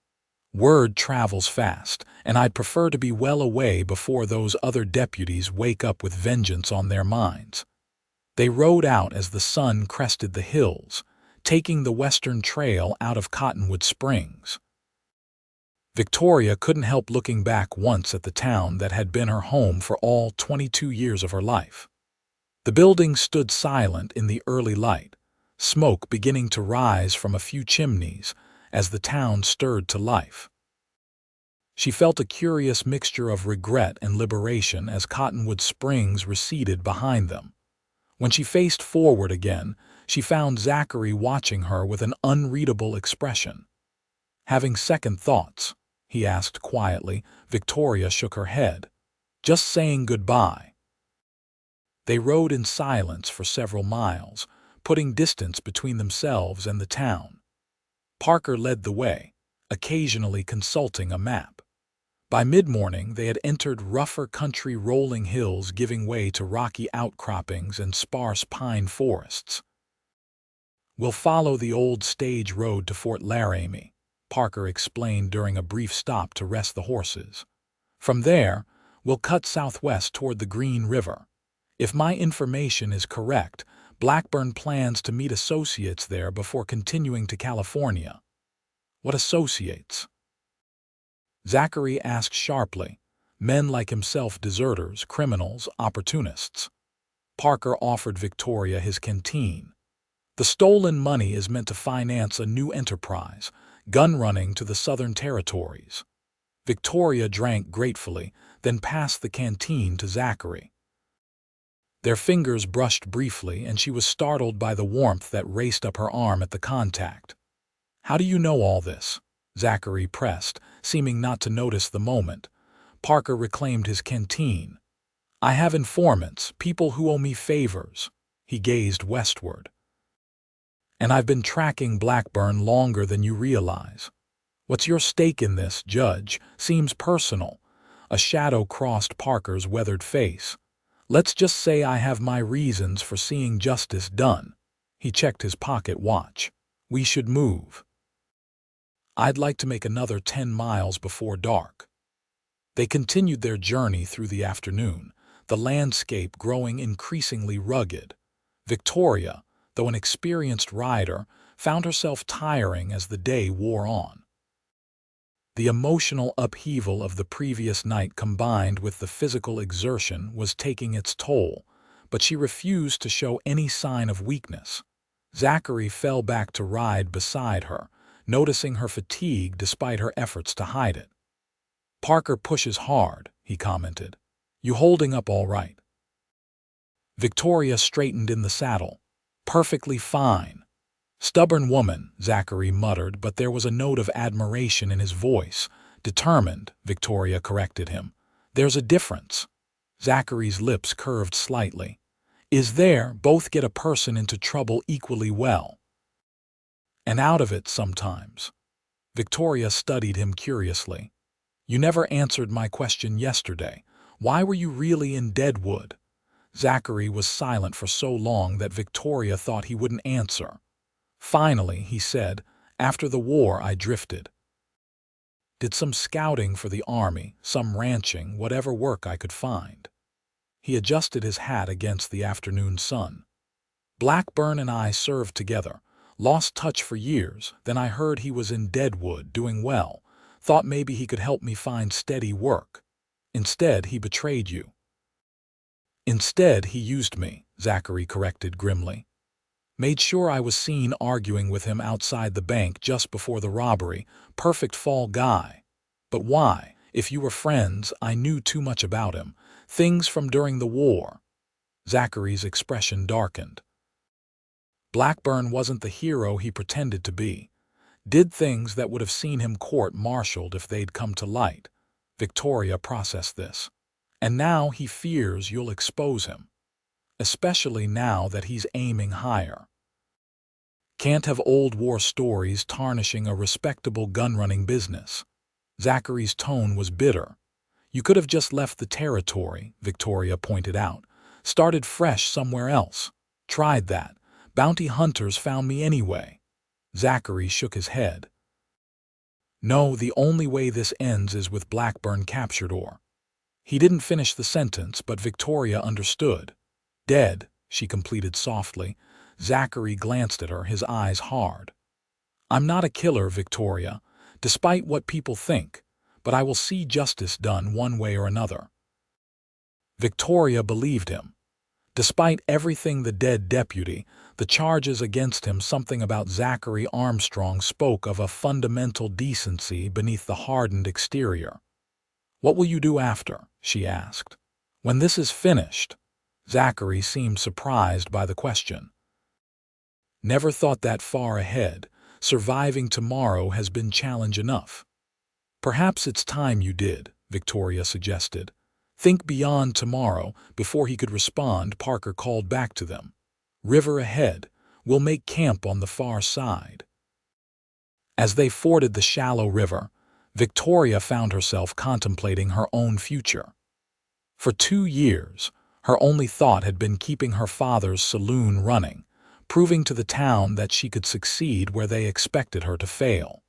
[SPEAKER 1] Word travels fast, and I'd prefer to be well away before those other deputies wake up with vengeance on their minds." They rode out as the sun crested the hills, taking the western trail out of Cottonwood Springs. Victoria couldn't help looking back once at the town that had been her home for all 22 years of her life. The buildings stood silent in the early light, smoke beginning to rise from a few chimneys as the town stirred to life. She felt a curious mixture of regret and liberation as Cottonwood Springs receded behind them. When she faced forward again, she found Zachary watching her with an unreadable expression. "Having second thoughts?" he asked quietly. Victoria shook her head. "Just saying goodbye." They rode in silence for several miles, putting distance between themselves and the town. Parker led the way, occasionally consulting a map. By mid-morning they had entered rougher country, rolling hills giving way to rocky outcroppings and sparse pine forests. "We'll follow the old stage road to Fort Laramie," Parker explained during a brief stop to rest the horses. "From there, we'll cut southwest toward the Green River. If my information is correct, Blackburn plans to meet associates there before continuing to California." "What associates?" Zachary asked sharply. "Men like himself, deserters, criminals, opportunists." Parker offered Victoria his canteen. "The stolen money is meant to finance a new enterprise, gun running to the Southern Territories." Victoria drank gratefully, then passed the canteen to Zachary. Their fingers brushed briefly, and she was startled by the warmth that raced up her arm at the contact. "How do you know all this?" Zachary pressed, seeming not to notice the moment. Parker reclaimed his canteen. "I have informants, people who owe me favors." He gazed westward. "And I've been tracking Blackburn longer than you realize." "What's your stake in this, Judge? Seems personal." A shadow crossed Parker's weathered face. "Let's just say I have my reasons for seeing justice done." He checked his pocket watch. "We should move. I'd like to make another 10 miles before dark." They continued their journey through the afternoon, the landscape growing increasingly rugged. Victoria, though an experienced rider, found herself tiring as the day wore on. The emotional upheaval of the previous night combined with the physical exertion was taking its toll, but she refused to show any sign of weakness. Zachary fell back to ride beside her, noticing her fatigue despite her efforts to hide it. "Parker pushes hard," he commented. "You holding up all right?" Victoria straightened in the saddle. "Perfectly fine." "Stubborn woman," Zachary muttered, but there was a note of admiration in his voice. "Determined," Victoria corrected him. "There's a difference." Zachary's lips curved slightly. "Is there? Both get a person into trouble equally well. And out of it sometimes." Victoria studied him curiously. "You never answered my question yesterday. Why were you really in Deadwood?" Zachary was silent for so long that Victoria thought he wouldn't answer. Finally, he said, "After the war, I drifted." Did some scouting for the army, some ranching, whatever work I could find. He adjusted his hat against the afternoon sun. Blackburn and I served together. Lost touch for years, then I heard he was in Deadwood doing well. Thought maybe he could help me find steady work. Instead, he betrayed you. Instead, he used me, Zachary corrected grimly. Made sure I was seen arguing with him outside the bank just before the robbery. Perfect fall guy. But why? If you were friends, I knew too much about him. Things from during the war. Zachary's expression darkened. Blackburn wasn't the hero he pretended to be. Did things that would have seen him court-martialed if they'd come to light. Victoria processed this. And now he fears you'll expose him. Especially now that he's aiming higher. Can't have old war stories tarnishing a respectable gun-running business. Zachary's tone was bitter. You could have just left the territory, Victoria pointed out. Started fresh somewhere else. Tried that. Bounty hunters found me anyway. Zachary shook his head. No, the only way this ends is with Blackburn captured or. He didn't finish the sentence, but Victoria understood. Dead, she completed softly. Zachary glanced at her, his eyes hard. I'm not a killer, Victoria, despite what people think, but I will see justice done one way or another. Victoria believed him. Despite everything the dead deputy, the charges against him, something about Zachary Armstrong spoke of a fundamental decency beneath the hardened exterior. What will you do after? She asked. When this is finished. Zachary seemed surprised by the question. Never thought that far ahead. Surviving tomorrow has been challenge enough. Perhaps it's time you did, Victoria suggested. Think beyond tomorrow. Before he could respond, Parker called back to them. River ahead. We'll make camp on the far side. As they forded the shallow river, Victoria found herself contemplating her own future. For 2 years, her only thought had been keeping her father's saloon running, proving to the town that she could succeed where they expected her to fail.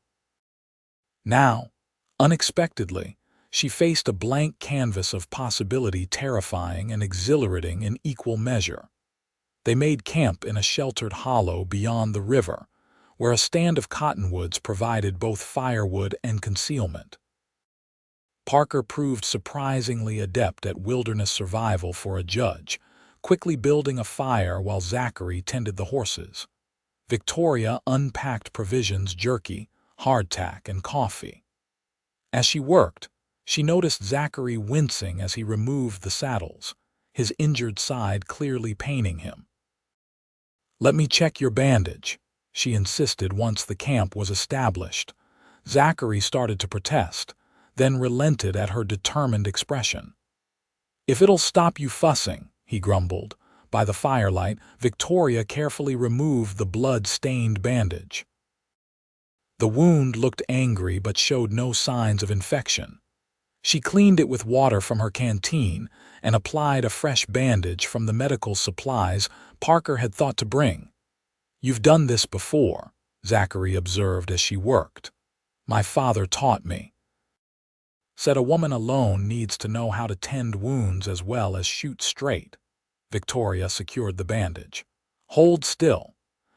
[SPEAKER 1] Now, unexpectedly, she faced a blank canvas of possibility, terrifying and exhilarating in equal measure. They made camp in a sheltered hollow beyond the river, where a stand of cottonwoods provided both firewood and concealment. Parker proved surprisingly adept at wilderness survival for a judge, quickly building a fire while Zachary tended the horses. Victoria unpacked provisions, jerky, hardtack, and coffee. As she worked, she noticed Zachary wincing as he removed the saddles, his injured side clearly paining him. Let me check your bandage, she insisted once the camp was established. Zachary started to protest, then relented at her determined expression. If it'll stop you fussing, he grumbled. By the firelight, Victoria carefully removed the blood-stained bandage. The wound looked angry but showed no signs of infection. She cleaned it with water from her canteen and applied a fresh bandage from the medical supplies Parker had thought to bring. You've done this before, Zachary observed as she worked. My father taught me. Said a woman alone needs to know how to tend wounds as well as shoot straight. Victoria secured the bandage. Hold still.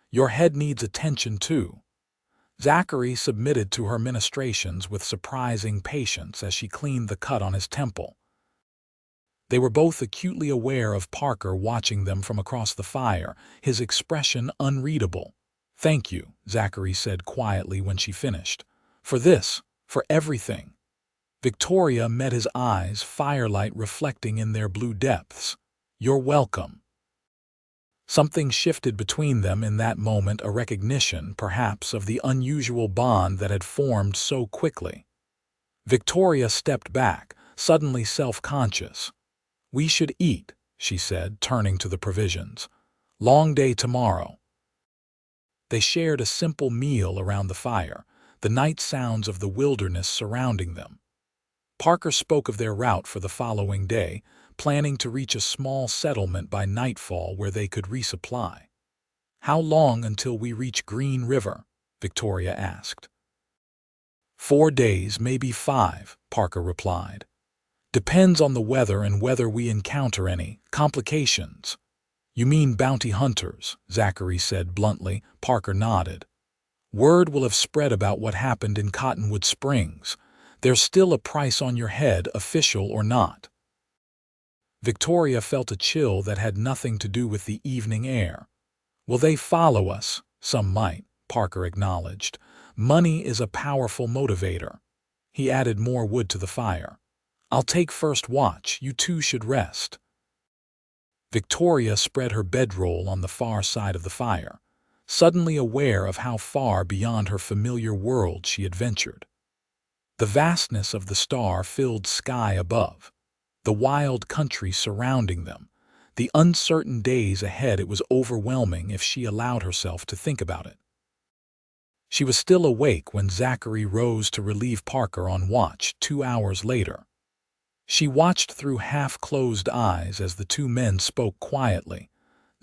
[SPEAKER 1] Your head needs attention too. Zachary submitted to her ministrations with surprising patience as she cleaned the cut on his temple. They were both acutely aware of Parker watching them from across the fire, his expression unreadable. Thank you, Zachary said quietly when she finished. For this, for everything. Victoria met his eyes, firelight reflecting in their blue depths. You're welcome. Something shifted between them in that moment, a recognition, perhaps, of the unusual bond that had formed so quickly. Victoria stepped back, suddenly self-conscious. We should eat, she said, turning to the provisions. Long day tomorrow. They shared a simple meal around the fire, the night sounds of the wilderness surrounding them. Parker spoke of their route for the following day, planning to reach a small settlement by nightfall where they could resupply. How long until we reach Green River? Victoria asked. 4 days, maybe 5, Parker replied. Depends on the weather and whether we encounter any complications. You mean bounty hunters, Zachary said bluntly. Parker nodded. Word will have spread about what happened in Cottonwood Springs. There's still a price on your head, official or not. Victoria felt a chill that had nothing to do with the evening air. Will they follow us? Some might, Parker acknowledged. Money is a powerful motivator. He added more wood to the fire. I'll take first watch. You two should rest. Victoria spread her bedroll on the far side of the fire, suddenly aware of how far beyond her familiar world she had ventured. The vastness of the star-filled sky above, the wild country surrounding them, the uncertain days ahead, it was overwhelming if she allowed herself to think about it. She was still awake when Zachary rose to relieve Parker on watch 2 hours later. She watched through half-closed eyes as the two men spoke quietly,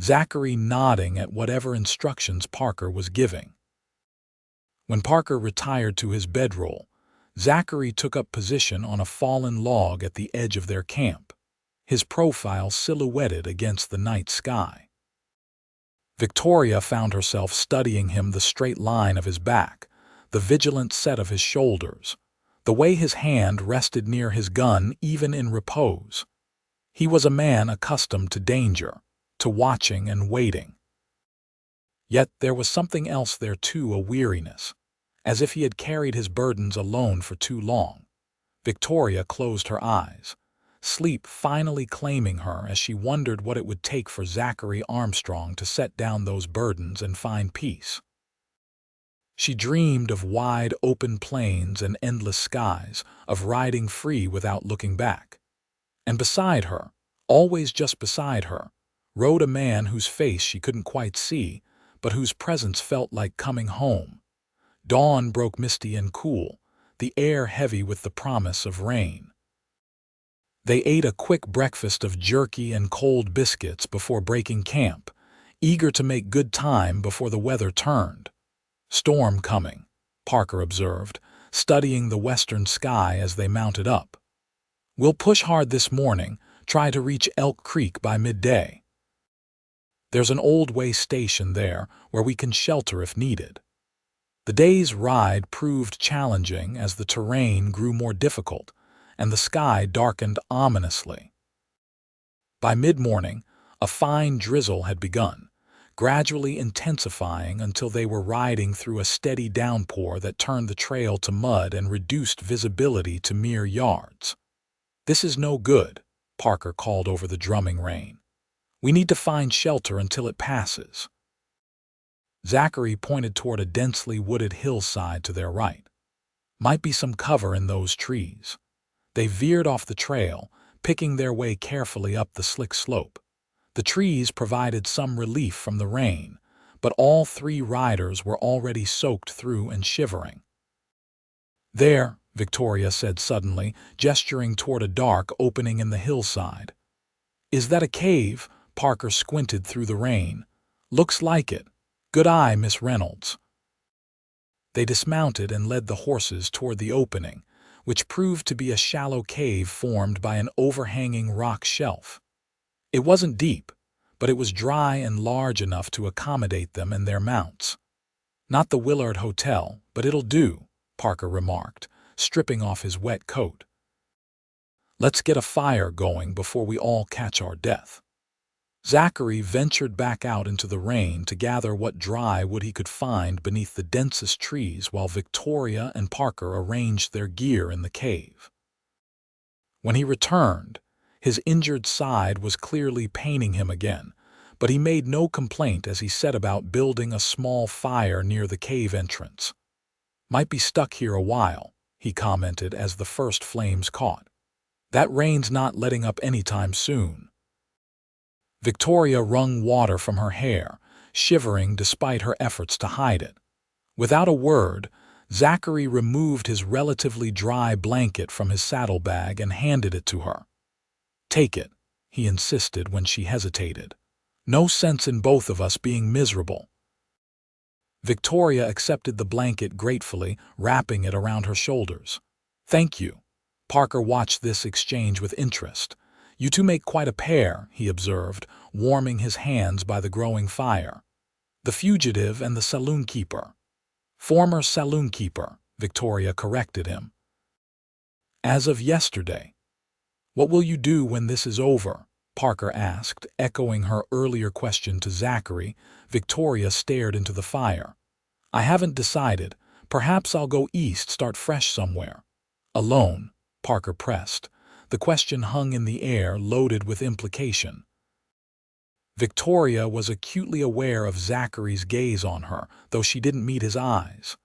[SPEAKER 1] Zachary nodding at whatever instructions Parker was giving. When Parker retired to his bedroll, Zachary took up position on a fallen log at the edge of their camp, his profile silhouetted against the night sky. Victoria found herself studying him, the straight line of his back, the vigilant set of his shoulders, the way his hand rested near his gun even in repose. He was a man accustomed to danger, to watching and waiting. Yet there was something else there too, a weariness, as if he had carried his burdens alone for too long. Victoria closed her eyes, sleep finally claiming her as she wondered what it would take for Zachary Armstrong to set down those burdens and find peace. She dreamed of wide open plains and endless skies, of riding free without looking back. And beside her, always just beside her, rode a man whose face she couldn't quite see, but whose presence felt like coming home. Dawn broke misty and cool, the air heavy with the promise of rain. They ate a quick breakfast of jerky and cold biscuits before breaking camp, eager to make good time before the weather turned. Storm coming, Parker observed, studying the western sky as they mounted up. We'll push hard this morning, try to reach Elk Creek by midday. There's an old way station there where we can shelter if needed. The day's ride proved challenging as the terrain grew more difficult and the sky darkened ominously. By mid-morning, a fine drizzle had begun, gradually intensifying until they were riding through a steady downpour that turned the trail to mud and reduced visibility to mere yards. This is no good, Parker called over the drumming rain. We need to find shelter until it passes. Zachary pointed toward a densely wooded hillside to their right. Might be some cover in those trees. They veered off the trail, picking their way carefully up the slick slope. The trees provided some relief from the rain, but all three riders were already soaked through and shivering. There, Victoria said suddenly, gesturing toward a dark opening in the hillside. Is that a cave? Parker squinted through the rain. Looks like it. Good eye, Miss Reynolds. They dismounted and led the horses toward the opening, which proved to be a shallow cave formed by an overhanging rock shelf. It wasn't deep, but it was dry and large enough to accommodate them and their mounts. Not the Willard Hotel, but it'll do, Parker remarked, stripping off his wet coat. Let's get a fire going before we all catch our death. Zachary ventured back out into the rain to gather what dry wood he could find beneath the densest trees while Victoria and Parker arranged their gear in the cave. When he returned, his injured side was clearly paining him again, but he made no complaint as he set about building a small fire near the cave entrance. Might be stuck here a while, he commented as the first flames caught. That rain's not letting up anytime soon. Victoria wrung water from her hair, shivering despite her efforts to hide it. Without a word, Zachary removed his relatively dry blanket from his saddlebag and handed it to her. Take it, he insisted when she hesitated. No sense in both of us being miserable. Victoria accepted the blanket gratefully, wrapping it around her shoulders. "Thank you." Parker watched this exchange with interest. "You two make quite a pair," he observed, warming his hands by the growing fire. "The fugitive and the saloon keeper." "Former saloon keeper," Victoria corrected him. "As of yesterday." "What will you do when this is over?" Parker asked, echoing her earlier question to Zachary. Victoria stared into the fire. "I haven't decided. Perhaps I'll go east, start fresh somewhere." "Alone?" Parker pressed. The question hung in the air, loaded with implication. Victoria was acutely aware of Zachary's gaze on her, though she didn't meet his eyes.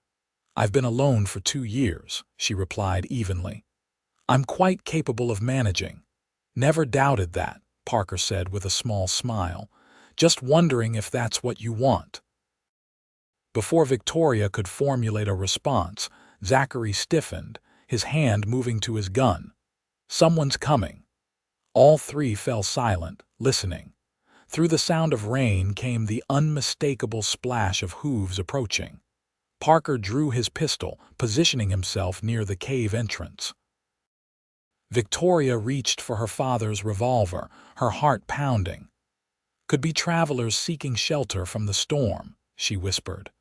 [SPEAKER 1] "I've been alone for 2 years," she replied evenly. "I'm quite capable of managing." "Never doubted that," Parker said with a small smile. "Just wondering if that's what you want." Before Victoria could formulate a response, Zachary stiffened, his hand moving to his gun. "Someone's coming." All three fell silent, listening. Through the sound of rain came the unmistakable splash of hooves approaching. Parker drew his pistol, positioning himself near the cave entrance. Victoria reached for her father's revolver, her heart pounding. "Could be travelers seeking shelter from the storm," she whispered.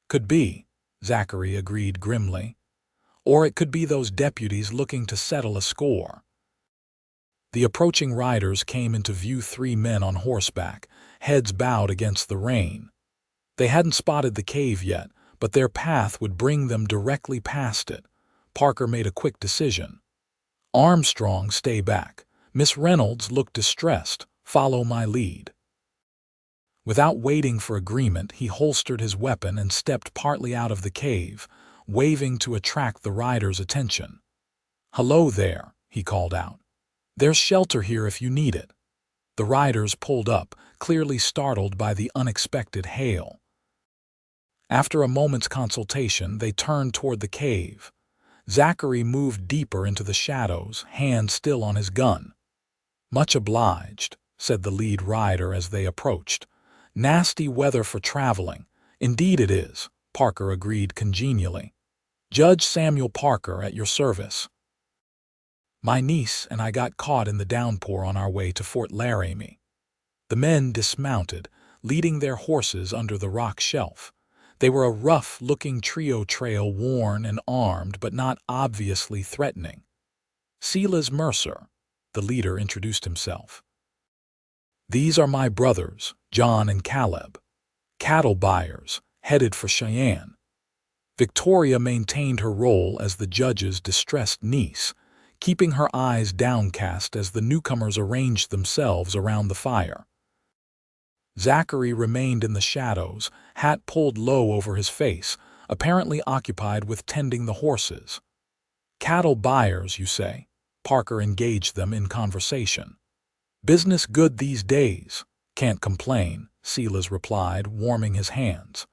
[SPEAKER 1] "Could be," Zachary agreed grimly. "Or it could be those deputies looking to settle a score." The approaching riders came into view, 3 men on horseback, heads bowed against the rain. They hadn't spotted the cave yet, but their path would bring them directly past it. Parker made a quick decision. "Armstrong, stay back. Miss Reynolds, look distressed. Follow my lead." Without waiting for agreement, he holstered his weapon and stepped partly out of the cave, waving to attract the riders' attention. "Hello there," he called out. "There's shelter here if you need it." The riders pulled up, clearly startled by the unexpected hail. After a moment's consultation, they turned toward the cave. Zachary moved deeper into the shadows, hand still on his gun. "Much obliged," said the lead rider as they approached. "Nasty weather for traveling." "Indeed it is," Parker agreed congenially. "Judge Samuel Parker at your service. My niece and I got caught in the downpour on our way to Fort Laramie." The men dismounted, leading their horses under the rock shelf. They were a rough-looking trio trail, worn and armed, but not obviously threatening. "Silas Mercer," the leader introduced himself. "These are my brothers, John and Caleb. Cattle buyers, headed for Cheyenne." Victoria maintained her role as the judge's distressed niece, keeping her eyes downcast as the newcomers arranged themselves around the fire. Zachary remained in the shadows, hat pulled low over his face, apparently occupied with tending the horses. "Cattle buyers, you say?" Parker engaged them in conversation. "Business good these days. Can't complain," Silas replied, warming his hands.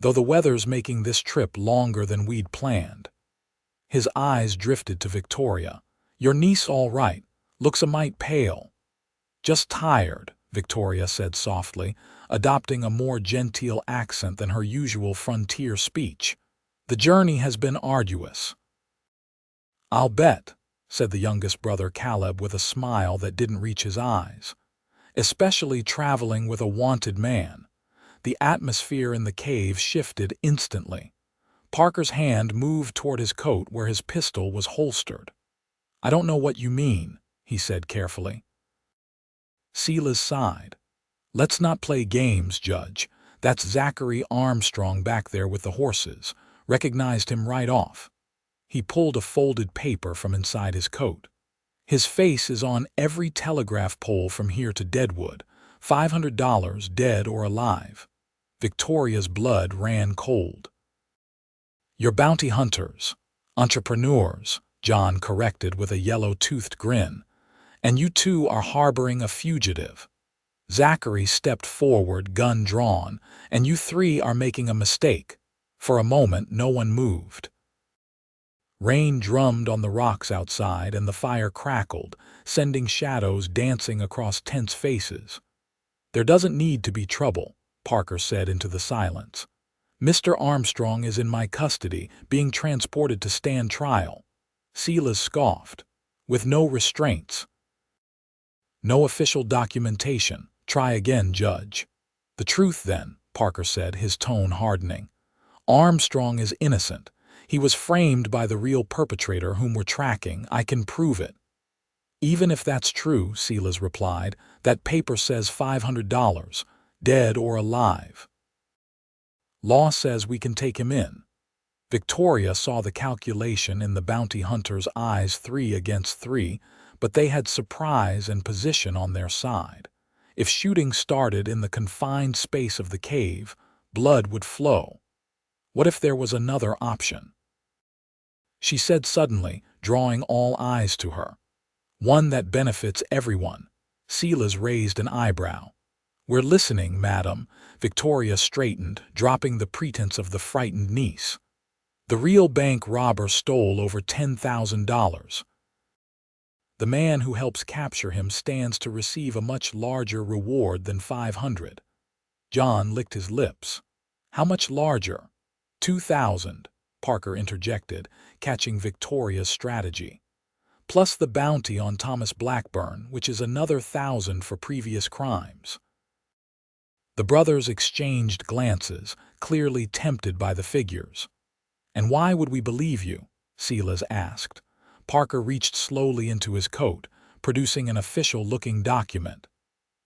[SPEAKER 1] "Though the weather's making this trip longer than we'd planned." His eyes drifted to Victoria. "Your niece all right? Looks a mite pale." "Just tired," Victoria said softly, adopting a more genteel accent than her usual frontier speech. "The journey has been arduous." "I'll bet," said the youngest brother Caleb with a smile that didn't reach his eyes. "Especially traveling with a wanted man." The atmosphere in the cave shifted instantly. Parker's hand moved toward his coat where his pistol was holstered. "I don't know what you mean," he said carefully. Silas sighed. "Let's not play games, Judge. That's Zachary Armstrong back there with the horses. Recognized him right off." He pulled a folded paper from inside his coat. "His face is on every telegraph pole from here to Deadwood. $500, dead or alive." Victoria's blood ran cold. "You're bounty hunters. Entrepreneurs," John corrected with a yellow-toothed grin. "And you two are harboring a fugitive." Zachary stepped forward, gun drawn. "And you three are making a mistake." For a moment, no one moved. Rain drummed on the rocks outside, and the fire crackled, sending shadows dancing across tense faces. "There doesn't need to be trouble," Parker said into the silence. "Mr. Armstrong is in my custody, being transported to stand trial." Silas scoffed. "With no restraints. No official documentation. Try again, Judge." "The truth, then," Parker said, his tone hardening. "Armstrong is innocent. He was framed by the real perpetrator whom we're tracking. I can prove it." "Even if that's true," Silas replied, "that paper says $500, dead or alive. Law says we can take him in." Victoria saw the calculation in the bounty hunter's eyes, 3 against 3, but they had surprise and position on their side. If shooting started in the confined space of the cave, blood would flow. What if there was another option? She said suddenly, drawing all eyes to her. "One that benefits everyone." Silas raised an eyebrow. "We're listening, madam." Victoria straightened, dropping the pretense of the frightened niece. "The real bank robber stole over $10,000. The man who helps capture him stands to receive a much larger reward than 500. John licked his lips. "How much larger?" 2,000, Parker interjected, catching Victoria's strategy. "Plus the bounty on Thomas Blackburn, which is another 1,000 for previous crimes." The brothers exchanged glances, clearly tempted by the figures. "And why would we believe you?" Silas asked. Parker reached slowly into his coat, producing an official-looking document.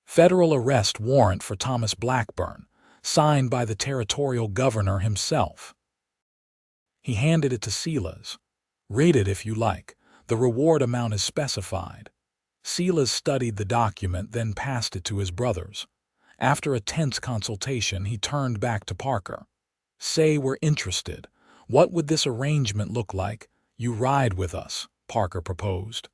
[SPEAKER 1] "Federal arrest warrant for Thomas Blackburn, signed by the territorial governor himself." He handed it to Silas. "Read it if you like. The reward amount is specified." Silas studied the document, then passed it to his brothers. After a tense consultation, he turned back to Parker. "Say we're interested. What would this arrangement look like? You ride with us," Parker proposed.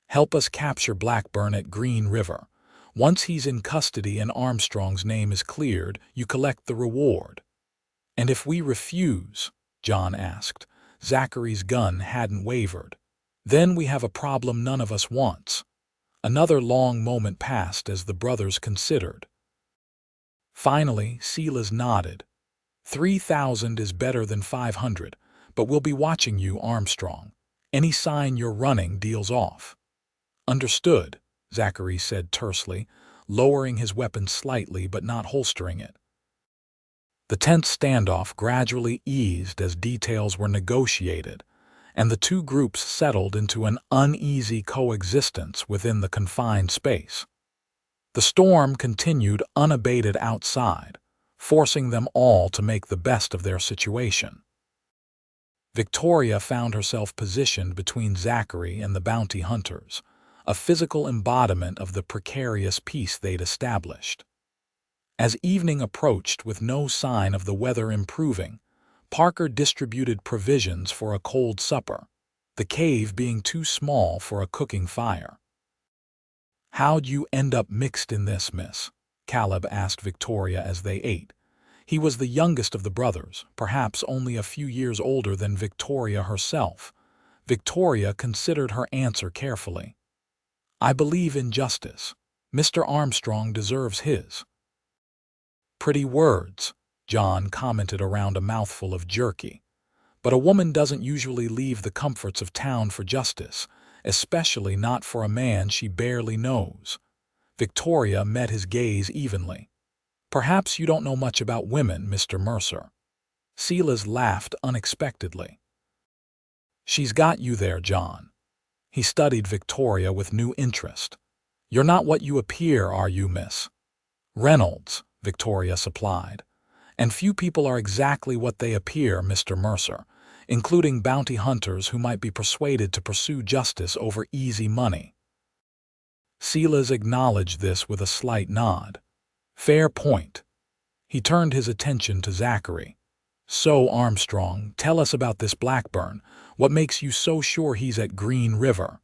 [SPEAKER 1] "Help us capture Blackburn at Green River. Once he's in custody and Armstrong's name is cleared, you collect the reward." "And if we refuse?" John asked. Zachary's gun hadn't wavered. "Then we have a problem none of us wants." Another long moment passed as the brothers considered. Finally, Silas nodded. 3,000 is better than 500, but we'll be watching you, Armstrong. Any sign you're running deals off." "Understood," Zachary said tersely, lowering his weapon slightly but not holstering it. The tense standoff gradually eased as details were negotiated, and the two groups settled into an uneasy coexistence within the confined space. The storm continued unabated outside, forcing them all to make the best of their situation. Victoria found herself positioned between Zachary and the bounty hunters, a physical embodiment of the precarious peace they'd established. As evening approached with no sign of the weather improving, Parker distributed provisions for a cold supper, the cave being too small for a cooking fire. "How'd you end up mixed in this, miss?" Caleb asked Victoria as they ate. He was the youngest of the brothers, perhaps only a few years older than Victoria herself. Victoria considered her answer carefully. "I believe in justice. Mr. Armstrong deserves his." "Pretty words," John commented around a mouthful of jerky. "But a woman doesn't usually leave the comforts of town for justice, especially not for a man she barely knows." Victoria met his gaze evenly. "Perhaps you don't know much about women, Mr. Mercer." Silas laughed unexpectedly. "She's got you there, John." He studied Victoria with new interest. "You're not what you appear, are you, miss?" "Reynolds," Victoria supplied. "And few people are exactly what they appear, Mr. Mercer, including bounty hunters who might be persuaded to pursue justice over easy money." Silas acknowledged this with a slight nod. "Fair point." He turned his attention to Zachary. "So, Armstrong, tell us about this Blackburn. What makes you so sure he's at Green River?"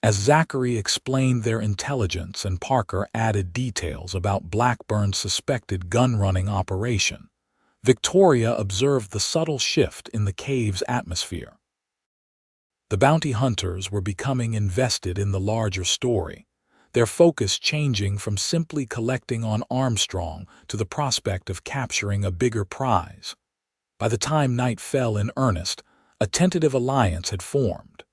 [SPEAKER 1] As Zachary explained their intelligence and Parker added details about Blackburn's suspected gun-running operation, Victoria observed the subtle shift in the cave's atmosphere. The bounty hunters were becoming invested in the larger story. their focus changing from simply collecting on Armstrong to the prospect of capturing a bigger prize. By the time night fell in earnest, a tentative alliance had formed.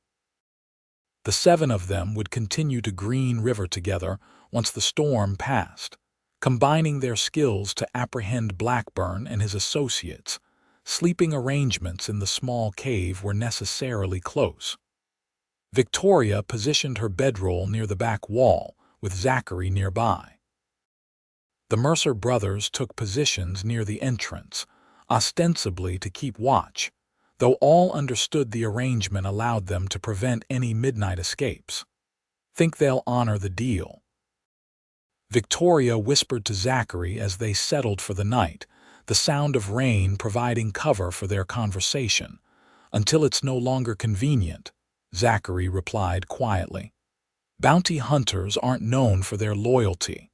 [SPEAKER 1] The 7 of them would continue to Green River together once the storm passed, combining their skills to apprehend Blackburn and his associates. Sleeping arrangements in the small cave were necessarily close. Victoria positioned her bedroll near the back wall, with Zachary nearby. The Mercer brothers took positions near the entrance, ostensibly to keep watch, though all understood the arrangement allowed them to prevent any midnight escapes. "Think they'll honor the deal?" Victoria whispered to Zachary as they settled for the night, the sound of rain providing cover for their conversation. "Until it's no longer convenient," Zachary replied quietly. "Bounty hunters aren't known for their loyalty.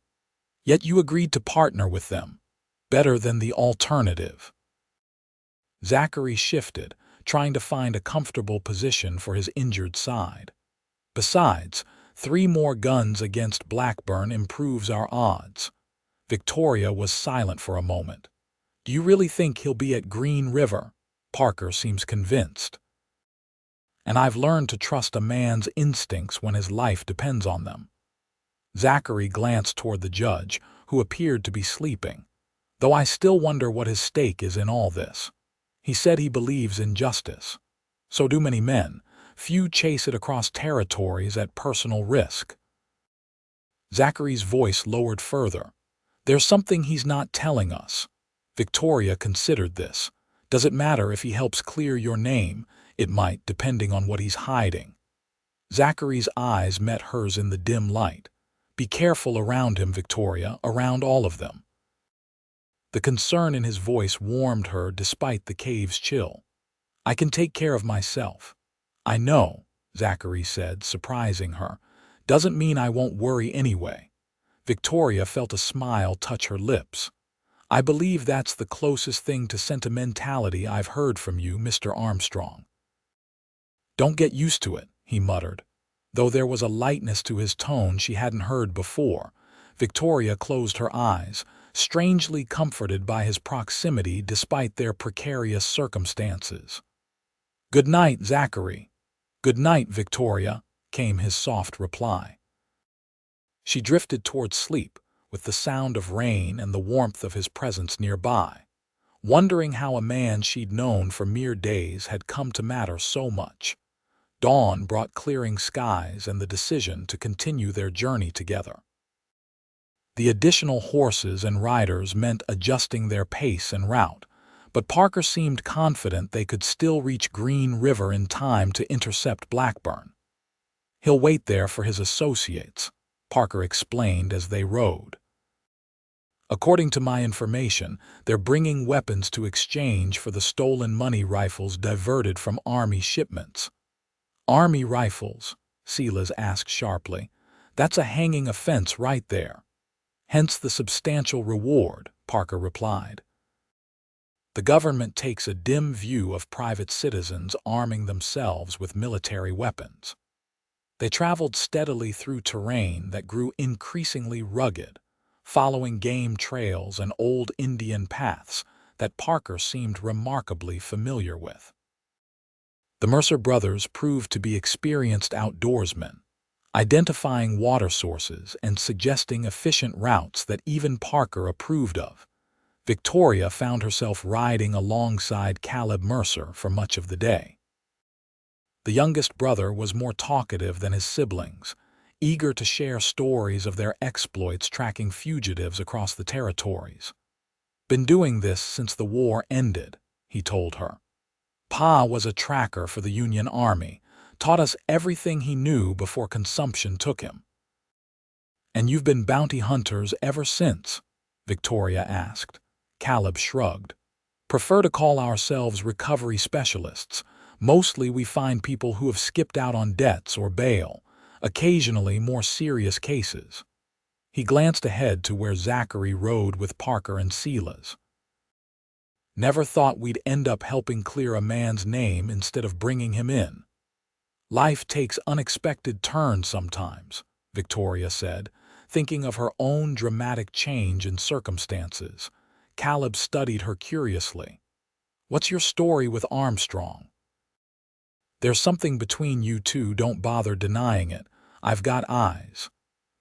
[SPEAKER 1] Yet you agreed to partner with them. Better than the alternative." Zachary shifted, trying to find a comfortable position for his injured side. "Besides, 3 more guns against Blackburn improves our odds." Victoria was silent for a moment. "Do you really think he'll be at Green River?" Parker seems convinced. "And I've learned to trust a man's instincts when his life depends on them." Zachary glanced toward the judge, who appeared to be sleeping. "Though I still wonder what his stake is in all this. He said he believes in justice. So do many men. Few chase it across territories at personal risk." Zachary's voice lowered further. "There's something he's not telling us." Victoria considered this. "Does it matter if he helps clear your name? It might, depending on what he's hiding." Zachary's eyes met hers in the dim light. "Be careful around him, Victoria, around all of them." The concern in his voice warmed her despite the cave's chill. "I can take care of myself." "I know," Zachary said, surprising her. "Doesn't mean I won't worry anyway." Victoria felt a smile touch her lips. "I believe that's the closest thing to sentimentality I've heard from you, Mr. Armstrong." "Don't get used to it," he muttered. Though there was a lightness to his tone she hadn't heard before, Victoria closed her eyes, strangely comforted by his proximity despite their precarious circumstances. "Good night, Zachary." "Good night, Victoria," came his soft reply. She drifted toward sleep, with the sound of rain and the warmth of his presence nearby, wondering how a man she'd known for mere days had come to matter so much. Dawn brought clearing skies and the decision to continue their journey together. The additional horses and riders meant adjusting their pace and route, but Parker seemed confident they could still reach Green River in time to intercept Blackburn. "He'll wait there for his associates," Parker explained as they rode. "According to my information, they're bringing weapons to exchange for the stolen money rifles diverted from Army shipments." "Army rifles?" Silas asked sharply. "That's a hanging offense right there." "Hence the substantial reward," Parker replied. "The government takes a dim view of private citizens arming themselves with military weapons." They traveled steadily through terrain that grew increasingly rugged, following game trails and old Indian paths that Parker seemed remarkably familiar with. The Mercer brothers proved to be experienced outdoorsmen, identifying water sources and suggesting efficient routes that even Parker approved of. Victoria found herself riding alongside Caleb Mercer for much of the day. The youngest brother was more talkative than his siblings, eager to share stories of their exploits tracking fugitives across the territories. "Been doing this since the war ended," he told her. "Pa was a tracker for the Union Army, taught us everything he knew before consumption took him." "And you've been bounty hunters ever since?" Victoria asked. Caleb shrugged. "Prefer to call ourselves recovery specialists. Mostly we find people who have skipped out on debts or bail, occasionally more serious cases." He glanced ahead to where Zachary rode with Parker and Silas. "Never thought we'd end up helping clear a man's name instead of bringing him in. Life takes unexpected turns sometimes." Victoria said, thinking of her own dramatic change in circumstances. Caleb studied her curiously. "What's your story with Armstrong?" "There's something between you two, don't bother denying it. I've got eyes."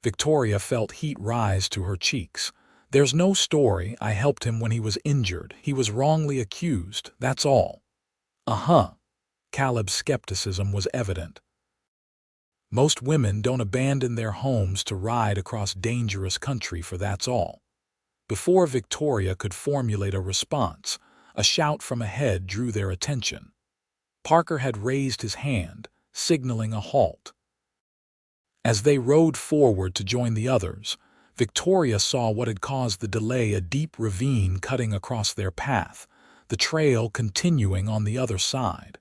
[SPEAKER 1] Victoria felt heat rise to her cheeks. "There's no story. I helped him when he was injured. He was wrongly accused, that's all." "Uh-huh." Caleb's skepticism was evident. "Most women don't abandon their homes to ride across dangerous country for that's all." Before Victoria could formulate a response, a shout from ahead drew their attention. Parker had raised his hand, signaling a halt. As they rode forward to join the others, Victoria saw what had caused the delay: a deep ravine cutting across their path, the trail continuing on the other side.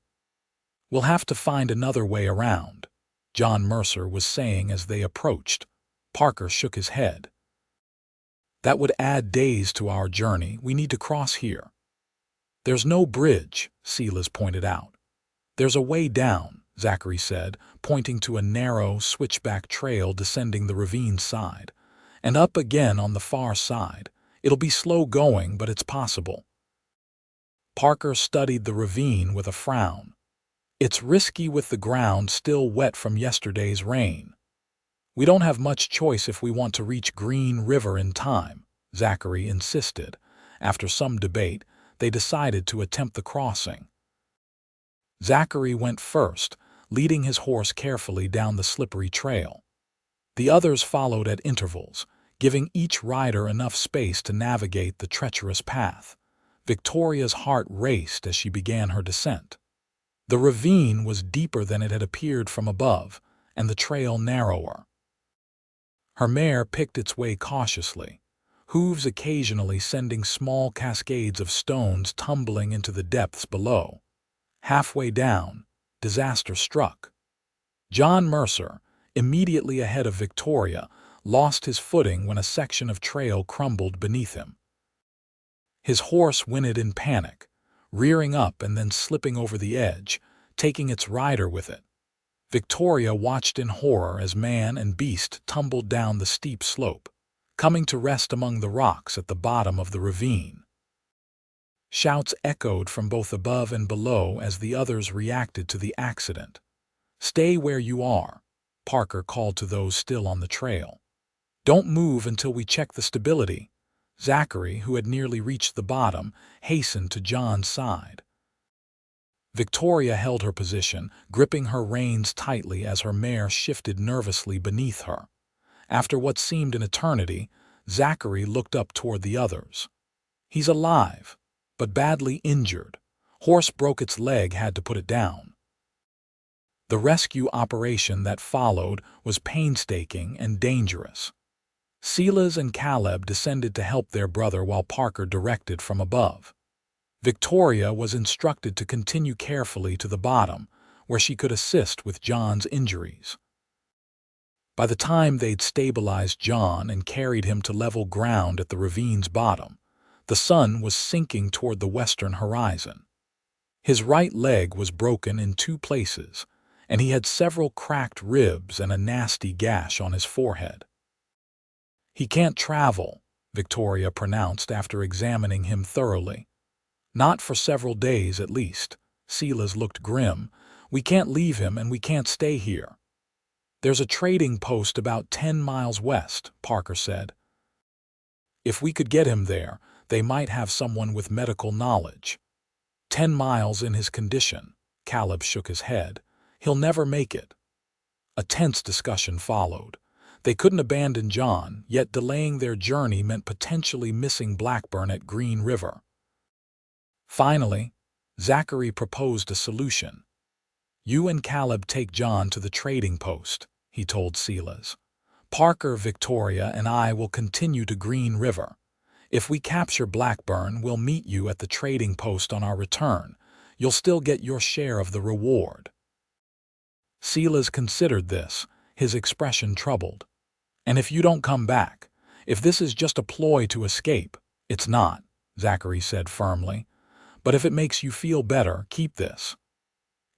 [SPEAKER 1] "We'll have to find another way around," John Mercer was saying as they approached. Parker shook his head. "That would add days to our journey. We need to cross here." "There's no bridge," Silas pointed out. "There's a way down," Zachary said, pointing to a narrow, switchback trail descending the ravine side. "And up again on the far side. It'll be slow going, but it's possible." Parker studied the ravine with a frown. "It's risky with the ground still wet from yesterday's rain." "We don't have much choice if we want to reach Green River in time," Zachary insisted. After some debate, they decided to attempt the crossing. Zachary went first, leading his horse carefully down the slippery trail. The others followed at intervals, giving each rider enough space to navigate the treacherous path. Victoria's heart raced as she began her descent. The ravine was deeper than it had appeared from above, and the trail narrower. Her mare picked its way cautiously, hooves occasionally sending small cascades of stones tumbling into the depths below. Halfway down, disaster struck. John Mercer, immediately ahead of Victoria, lost his footing when a section of trail crumbled beneath him. His horse whinnied in panic, rearing up and then slipping over the edge, taking its rider with it. Victoria watched in horror as man and beast tumbled down the steep slope, coming to rest among the rocks at the bottom of the ravine. Shouts echoed from both above and below as the others reacted to the accident. "Stay where you are," Parker called to those still on the trail. "Don't move until we check the stability." Zachary, who had nearly reached the bottom, hastened to John's side. Victoria held her position, gripping her reins tightly as her mare shifted nervously beneath her. After what seemed an eternity, Zachary looked up toward the others. "He's alive, but badly injured. Horse broke its leg, had to put it down." The rescue operation that followed was painstaking and dangerous. Silas and Caleb descended to help their brother while Parker directed from above. Victoria was instructed to continue carefully to the bottom, where she could assist with John's injuries. By the time they'd stabilized John and carried him to level ground at the ravine's bottom, the sun was sinking toward the western horizon. His right leg was broken in 2 places, and he had several cracked ribs and a nasty gash on his forehead. "He can't travel," Victoria pronounced after examining him thoroughly. "Not for several days at least." Silas looked grim. "We can't leave him and we can't stay here." "There's a trading post about 10 miles west," Parker said. "If we could get him there, they might have someone with medical knowledge." 10 miles in his condition, Caleb shook his head. "He'll never make it." A tense discussion followed. They couldn't abandon John, yet delaying their journey meant potentially missing Blackburn at Green River. Finally, Zachary proposed a solution. "You and Caleb take John to the trading post," he told Silas. "Parker, Victoria, and I will continue to Green River. If we capture Blackburn, we'll meet you at the trading post on our return. You'll still get your share of the reward." Silas considered this, his expression troubled. "And if you don't come back? If this is just a ploy to escape?" "It's not," Zachary said firmly. "But if it makes you feel better, keep this."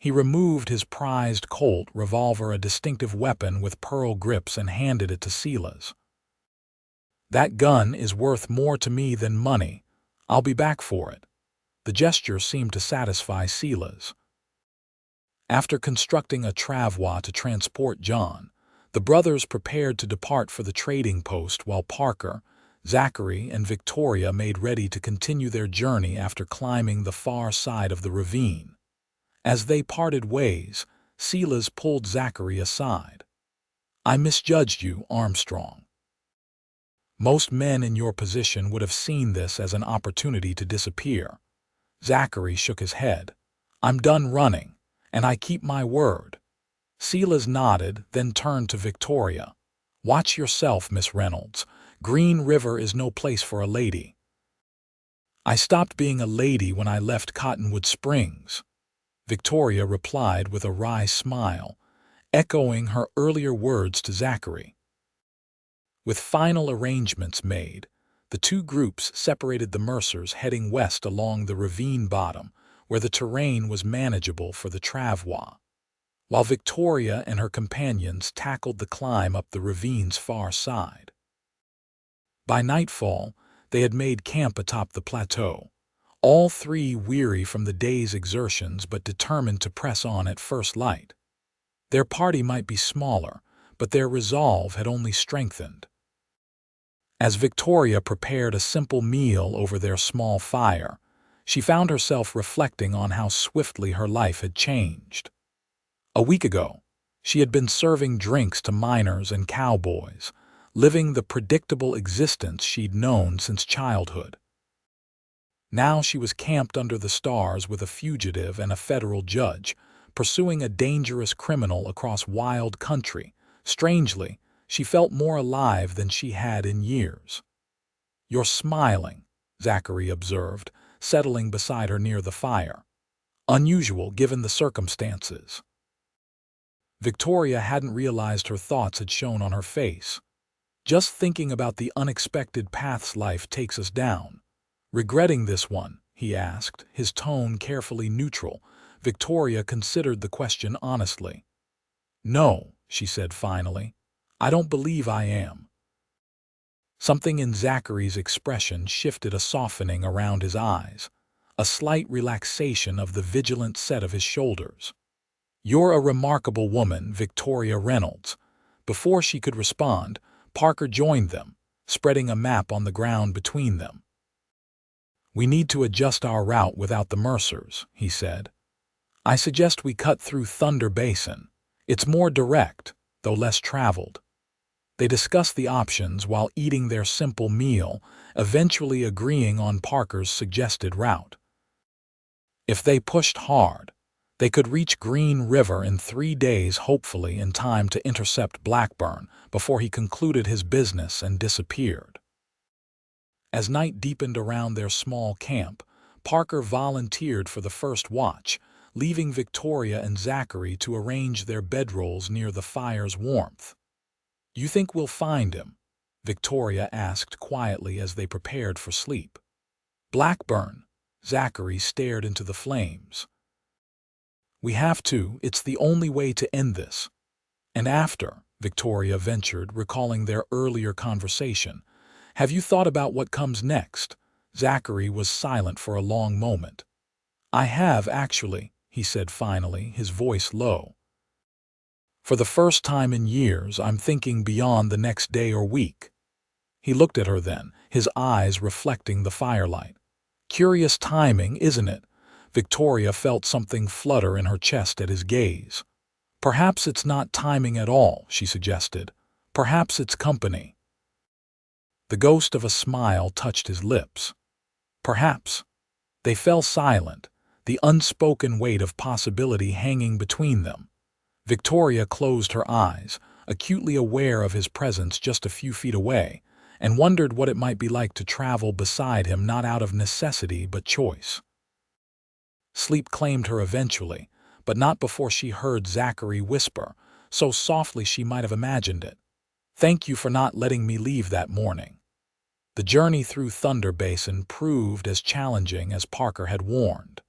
[SPEAKER 1] He removed his prized Colt revolver, a distinctive weapon with pearl grips, and handed it to Silas. "That gun is worth more to me than money. I'll be back for it." The gesture seemed to satisfy Silas. After constructing a travois to transport John, the brothers prepared to depart for the trading post, while Parker, Zachary, and Victoria made ready to continue their journey after climbing the far side of the ravine. As they parted ways, Silas pulled Zachary aside. "I misjudged you, Armstrong. Most men in your position would have seen this as an opportunity to disappear." Zachary shook his head. "I'm done running, and I keep my word." Silas nodded, then turned to Victoria. "Watch yourself, Miss Reynolds. Green River is no place for a lady." "I stopped being a lady when I left Cottonwood Springs," Victoria replied with a wry smile, echoing her earlier words to Zachary. With final arrangements made, the two groups separated, the Mercers heading west along the ravine bottom, where the terrain was manageable for the travois, while Victoria and her companions tackled the climb up the ravine's far side. By nightfall, they had made camp atop the plateau, all three weary from the day's exertions but determined to press on at first light. Their party might be smaller, but their resolve had only strengthened. As Victoria prepared a simple meal over their small fire, she found herself reflecting on how swiftly her life had changed. A week ago, she had been serving drinks to miners and cowboys, living the predictable existence she'd known since childhood. Now she was camped under the stars with a fugitive and a federal judge, pursuing a dangerous criminal across wild country. Strangely, she felt more alive than she had in years. "You're smiling," Zachary observed, settling beside her near the fire. "Unusual given the circumstances." Victoria hadn't realized her thoughts had shown on her face. "Just thinking about the unexpected paths life takes us down." "Regretting this one?" he asked, his tone carefully neutral. Victoria considered the question honestly. "No," she said finally. "I don't believe I am." Something in Zachary's expression shifted, a softening around his eyes, a slight relaxation of the vigilant set of his shoulders. "You're a remarkable woman, Victoria Reynolds." Before she could respond, Parker joined them, spreading a map on the ground between them. "We need to adjust our route without the Mercers," he said. "I suggest we cut through Thunder Basin. It's more direct, though less traveled." They discussed the options while eating their simple meal, eventually agreeing on Parker's suggested route. If they pushed hard, they could reach Green River in 3 days, hopefully in time to intercept Blackburn before he concluded his business and disappeared. As night deepened around their small camp, Parker volunteered for the first watch, leaving Victoria and Zachary to arrange their bedrolls near the fire's warmth. "You think we'll find him?" Victoria asked quietly as they prepared for sleep. "Blackburn," Zachary stared into the flames. "We have to. It's the only way to end this." "And after," Victoria ventured, recalling their earlier conversation. "Have you thought about what comes next?" Zachary was silent for a long moment. "I have, actually," he said finally, his voice low. "For the first time in years, I'm thinking beyond the next day or week." He looked at her then, his eyes reflecting the firelight. "Curious timing, isn't it?" Victoria felt something flutter in her chest at his gaze. "Perhaps it's not timing at all," she suggested. "Perhaps it's company." The ghost of a smile touched his lips. "Perhaps." They fell silent, the unspoken weight of possibility hanging between them. Victoria closed her eyes, acutely aware of his presence just a few feet away, and wondered what it might be like to travel beside him, not out of necessity but choice. Sleep claimed her eventually, but not before she heard Zachary whisper, so softly she might have imagined it. "Thank you for not letting me leave that morning." The journey through Thunder Basin proved as challenging as Parker had warned.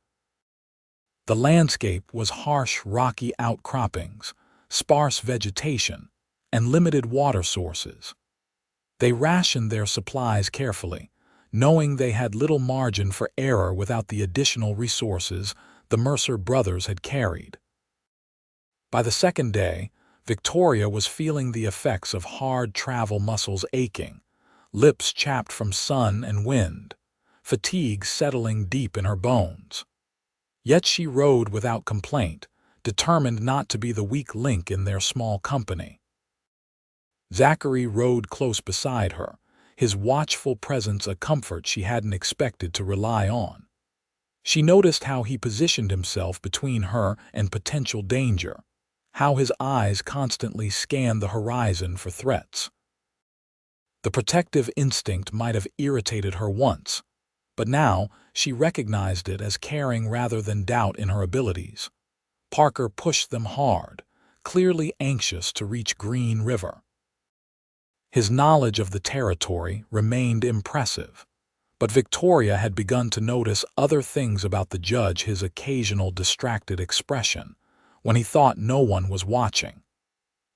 [SPEAKER 1] The landscape was harsh, rocky outcroppings, sparse vegetation, and limited water sources. They rationed their supplies carefully, knowing they had little margin for error without the additional resources the Mercer brothers had carried. By the second day, Victoria was feeling the effects of hard travel muscles aching, lips chapped from sun and wind, fatigue settling deep in her bones. Yet she rode without complaint, determined not to be the weak link in their small company. Zachary rode close beside her, his watchful presence a comfort she hadn't expected to rely on. She noticed how he positioned himself between her and potential danger, how his eyes constantly scanned the horizon for threats. The protective instinct might have irritated her once, but now she recognized it as caring rather than doubt in her abilities. Parker pushed them hard, clearly anxious to reach Green River. His knowledge of the territory remained impressive, but Victoria had begun to notice other things about the judge, his occasional distracted expression, when he thought no one was watching.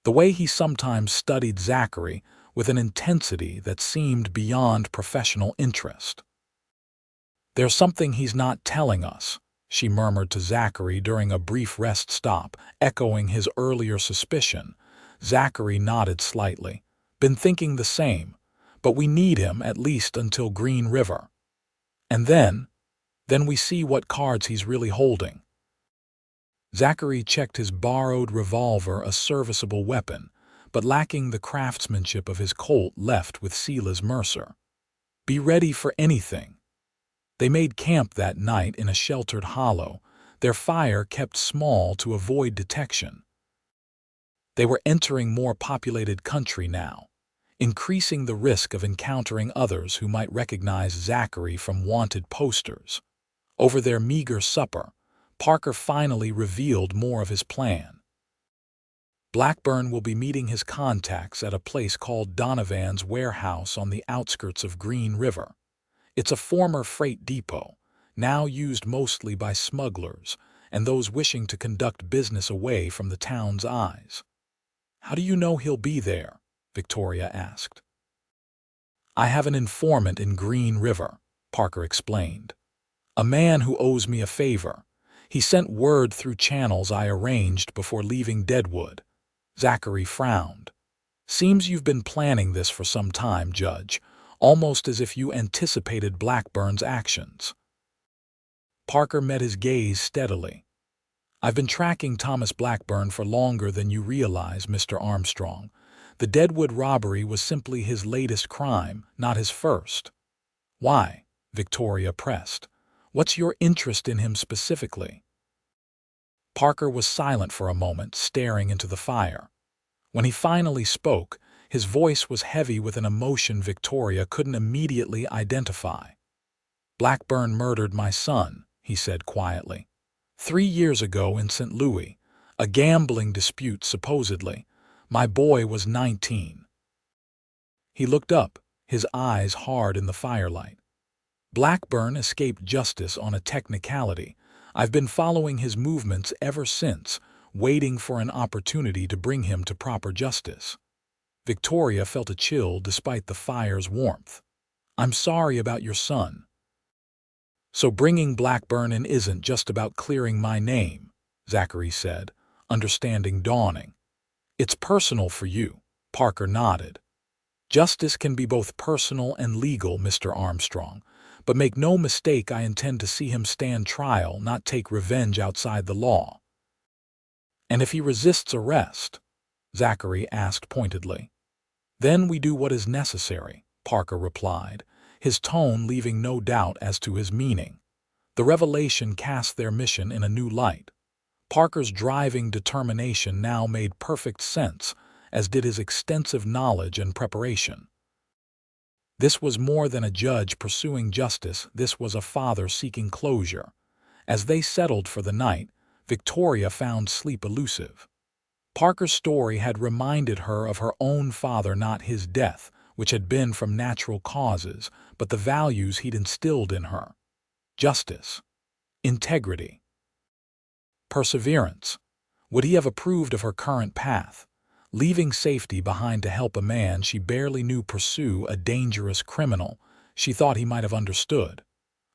[SPEAKER 1] The way he sometimes studied Zachary with an intensity that seemed beyond professional interest. "There's something he's not telling us," she murmured to Zachary during a brief rest stop, echoing his earlier suspicion. Zachary nodded slightly. "Been thinking the same, but we need him at least until Green River. And then we see what cards he's really holding." Zachary checked his borrowed revolver, a serviceable weapon, but lacking the craftsmanship of his Colt left with Silas Mercer. Be ready for anything. They made camp that night in a sheltered hollow, their fire kept small to avoid detection. They were entering more populated country now, increasing the risk of encountering others who might recognize Zachary from wanted posters. Over their meager supper, Parker finally revealed more of his plan. Blackburn will be meeting his contacts at a place called Donovan's Warehouse on the outskirts of Green River. It's a former freight depot, now used mostly by smugglers and those wishing to conduct business away from the town's eyes. "How do you know he'll be there?" Victoria asked. "I have an informant in Green River," Parker explained. "A man who owes me a favor. He sent word through channels I arranged before leaving Deadwood." Zachary frowned. "Seems you've been planning this for some time, Judge, almost as if you anticipated Blackburn's actions." Parker met his gaze steadily. "I've been tracking Thomas Blackburn for longer than you realize, Mr. Armstrong. The Deadwood robbery was simply his latest crime, not his first." "Why?" Victoria pressed. "What's your interest in him specifically?" Parker was silent for a moment, staring into the fire. When he finally spoke, his voice was heavy with an emotion Victoria couldn't immediately identify. "Blackburn murdered my son," he said quietly. 3 years ago in St. Louis, a gambling dispute supposedly. My boy was 19. He looked up, his eyes hard in the firelight. "Blackburn escaped justice on a technicality. I've been following his movements ever since, waiting for an opportunity to bring him to proper justice." Victoria felt a chill despite the fire's warmth. "I'm sorry about your son." "So bringing Blackburn in isn't just about clearing my name," Zachary said, understanding dawning. "It's personal for you." Parker nodded. "Justice can be both personal and legal, Mr. Armstrong, but make no mistake, I intend to see him stand trial, not take revenge outside the law." "And if he resists arrest?" Zachary asked pointedly. "Then we do what is necessary," Parker replied, his tone leaving no doubt as to his meaning. The revelation cast their mission in a new light. Parker's driving determination now made perfect sense, as did his extensive knowledge and preparation. This was more than a judge pursuing justice, this was a father seeking closure. As they settled for the night, Victoria found sleep elusive. Parker's story had reminded her of her own father, not his death, which had been from natural causes, but the values he'd instilled in her. Justice. Integrity. Perseverance. Would he have approved of her current path, leaving safety behind to help a man she barely knew pursue a dangerous criminal she thought he might have understood?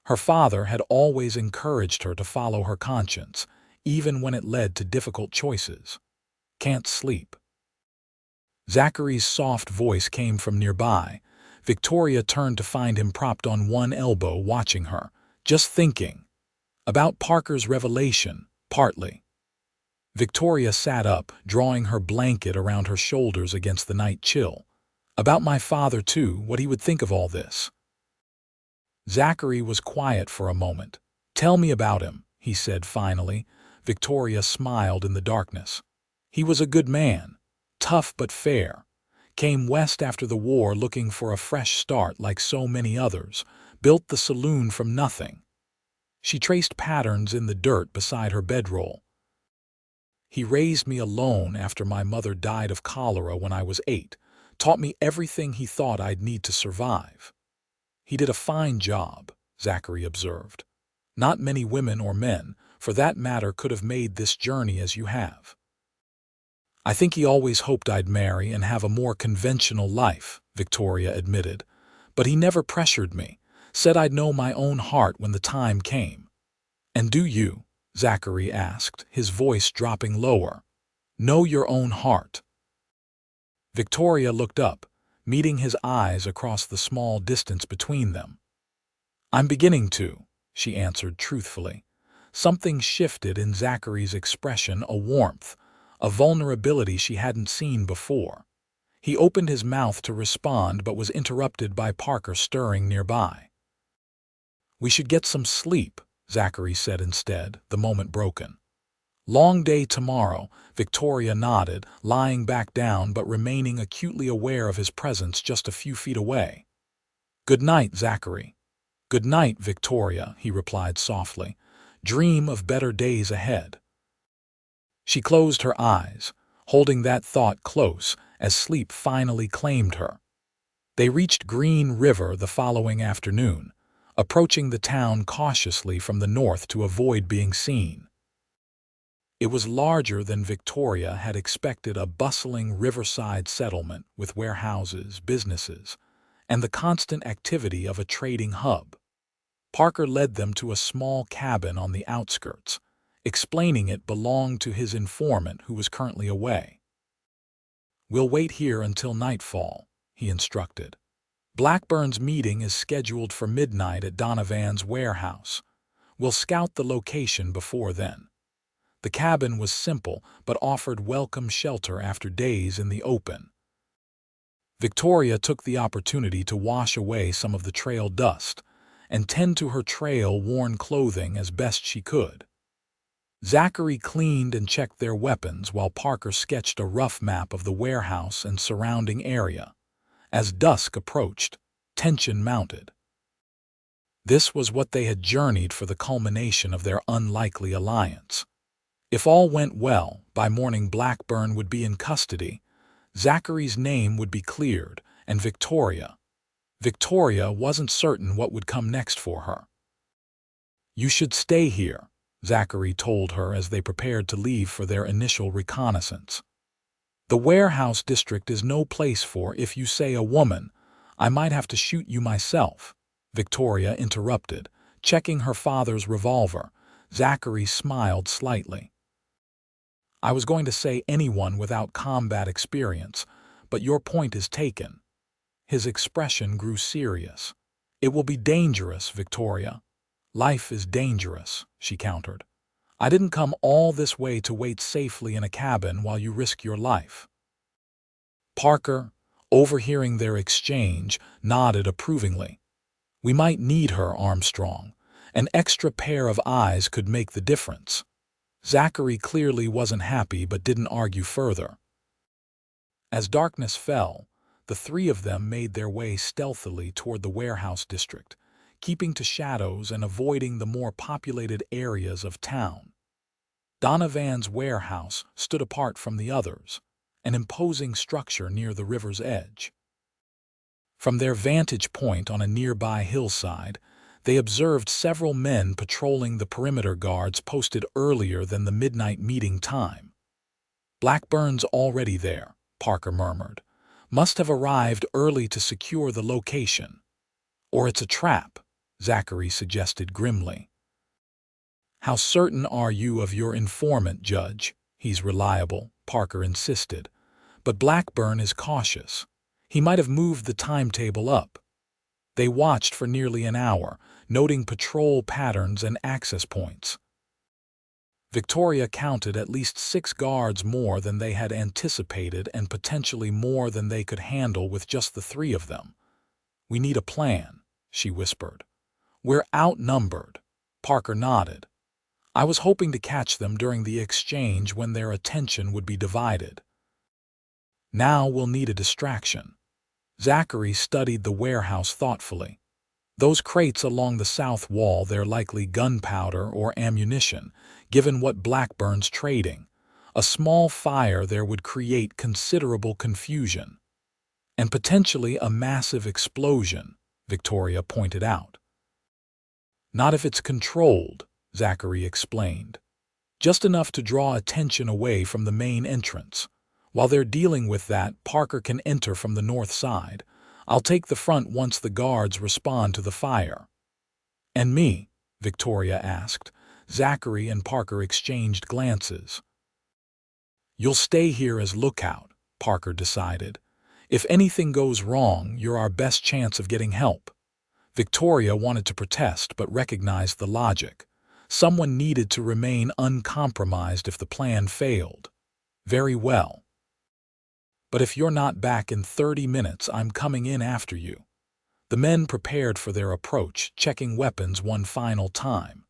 [SPEAKER 1] Her father had always encouraged her to follow her conscience, even when it led to difficult choices. Can't sleep. Zachary's soft voice came from nearby. Victoria turned to find him propped on one elbow watching her, just thinking. About Parker's revelation, partly. Victoria sat up, drawing her blanket around her shoulders against the night chill. About my father, too, what he would think of all this. Zachary was quiet for a moment. Tell me about him, he said finally. Victoria smiled in the darkness. He was a good man, tough but fair. Came west after the war looking for a fresh start like so many others. Built the saloon from nothing. She traced patterns in the dirt beside her bedroll. He raised me alone after my mother died of cholera when I was 8, taught me everything he thought I'd need to survive. He did a fine job, Zachary observed. Not many women or men, for that matter, could have made this journey as you have. I think he always hoped I'd marry and have a more conventional life, Victoria admitted. But he never pressured me, said I'd know my own heart when the time came. And do you? Zachary asked, his voice dropping lower. Know your own heart. Victoria looked up, meeting his eyes across the small distance between them. I'm beginning to, she answered truthfully. Something shifted in Zachary's expression, a warmth, a vulnerability she hadn't seen before. He opened his mouth to respond but was interrupted by Parker stirring nearby. We should get some sleep, Zachary said instead, the moment broken. Long day tomorrow, Victoria nodded, lying back down but remaining acutely aware of his presence just a few feet away. Good night, Zachary. Good night, Victoria, he replied softly. Dream of better days ahead. She closed her eyes, holding that thought close as sleep finally claimed her. They reached Green River the following afternoon, approaching the town cautiously from the north to avoid being seen. It was larger than Victoria had expected, a bustling riverside settlement with warehouses, businesses, and the constant activity of a trading hub. Parker led them to a small cabin on the outskirts, explaining it belonged to his informant who was currently away. We'll wait here until nightfall, he instructed. Blackburn's meeting is scheduled for midnight at Donovan's warehouse. We'll scout the location before then. The cabin was simple but offered welcome shelter after days in the open. Victoria took the opportunity to wash away some of the trail dust and tend to her trail-worn clothing as best she could. Zachary cleaned and checked their weapons while Parker sketched a rough map of the warehouse and surrounding area. As dusk approached, tension mounted. This was what they had journeyed for, the culmination of their unlikely alliance. If all went well, by morning Blackburn would be in custody, Zachary's name would be cleared, and Victoria wasn't certain what would come next for her. You should stay here, Zachary told her as they prepared to leave for their initial reconnaissance. The warehouse district is no place for, if you say a woman, I might have to shoot you myself, Victoria interrupted, checking her father's revolver. Zachary smiled slightly. I was going to say anyone without combat experience, but your point is taken. His expression grew serious. It will be dangerous, Victoria. Life is dangerous, she countered. I didn't come all this way to wait safely in a cabin while you risk your life. Parker, overhearing their exchange, nodded approvingly. We might need her, Armstrong. An extra pair of eyes could make the difference. Zachary clearly wasn't happy but didn't argue further. As darkness fell, the three of them made their way stealthily toward the warehouse district, keeping to shadows and avoiding the more populated areas of town. Donovan's warehouse stood apart from the others, an imposing structure near the river's edge. From their vantage point on a nearby hillside, they observed several men patrolling the perimeter guards posted earlier than the midnight meeting time. "Blackburn's already there," Parker murmured. "Must have arrived early to secure the location." "Or it's a trap," Zachary suggested grimly. "How certain are you of your informant, Judge?" "He's reliable," Parker insisted. "But Blackburn is cautious. He might have moved the timetable up." They watched for nearly an hour, noting patrol patterns and access points. Victoria counted at least 6 guards more than they had anticipated and potentially more than they could handle with just the 3 of them. "We need a plan," she whispered. "We're outnumbered." Parker nodded. "I was hoping to catch them during the exchange when their attention would be divided. Now we'll need a distraction." Zachary studied the warehouse thoughtfully. "Those crates along the south wall, they're likely gunpowder or ammunition, given what Blackburn's trading. A small fire there would create considerable confusion. And potentially a massive explosion," Victoria pointed out. "Not if it's controlled," Zachary explained. "Just enough to draw attention away from the main entrance. While they're dealing with that, Parker can enter from the north side. I'll take the front once the guards respond to the fire." "And me?" Victoria asked. Zachary and Parker exchanged glances. "You'll stay here as lookout," Parker decided. "If anything goes wrong, you're our best chance of getting help." Victoria wanted to protest but recognized the logic. Someone needed to remain uncompromised if the plan failed. "Very well. But if you're not back in 30 minutes, I'm coming in after you." The men prepared for their approach, checking weapons one final time.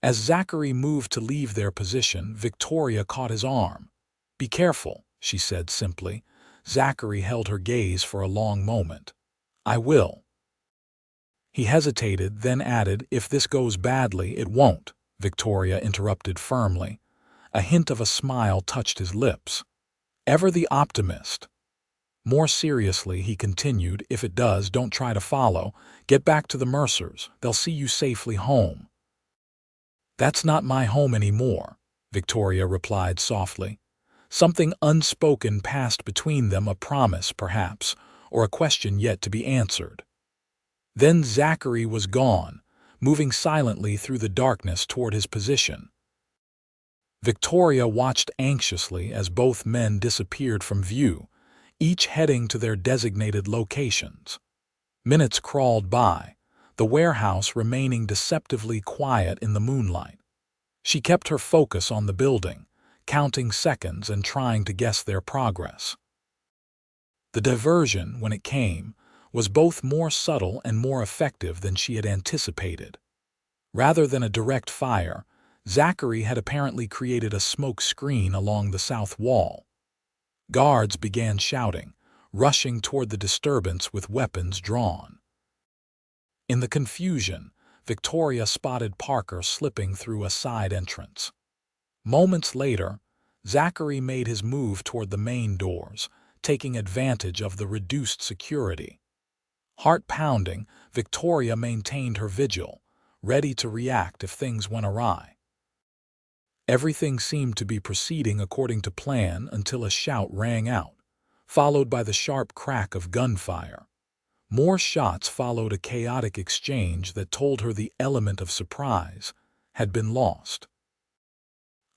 [SPEAKER 1] As Zachary moved to leave their position, Victoria caught his arm. "Be careful," she said simply. Zachary held her gaze for a long moment. "I will." He hesitated, then added, "If this goes badly, it won't," Victoria interrupted firmly. A hint of a smile touched his lips. "Ever the optimist." More seriously, he continued, "If it does, don't try to follow. Get back to the Mercers. They'll see you safely home." "That's not my home anymore," Victoria replied softly. Something unspoken passed between them, a promise, perhaps, or a question yet to be answered. Then Zachary was gone, moving silently through the darkness toward his position. Victoria watched anxiously as both men disappeared from view, each heading to their designated locations. Minutes crawled by, the warehouse remaining deceptively quiet in the moonlight. She kept her focus on the building, counting seconds and trying to guess their progress. The diversion, when it came, was both more subtle and more effective than she had anticipated. Rather than a direct fire, Zachary had apparently created a smoke screen along the south wall. Guards began shouting, rushing toward the disturbance with weapons drawn. In the confusion, Victoria spotted Parker slipping through a side entrance. Moments later, Zachary made his move toward the main doors, taking advantage of the reduced security. Heart pounding, Victoria maintained her vigil, ready to react if things went awry. Everything seemed to be proceeding according to plan until a shout rang out, followed by the sharp crack of gunfire. More shots followed, a chaotic exchange that told her the element of surprise had been lost.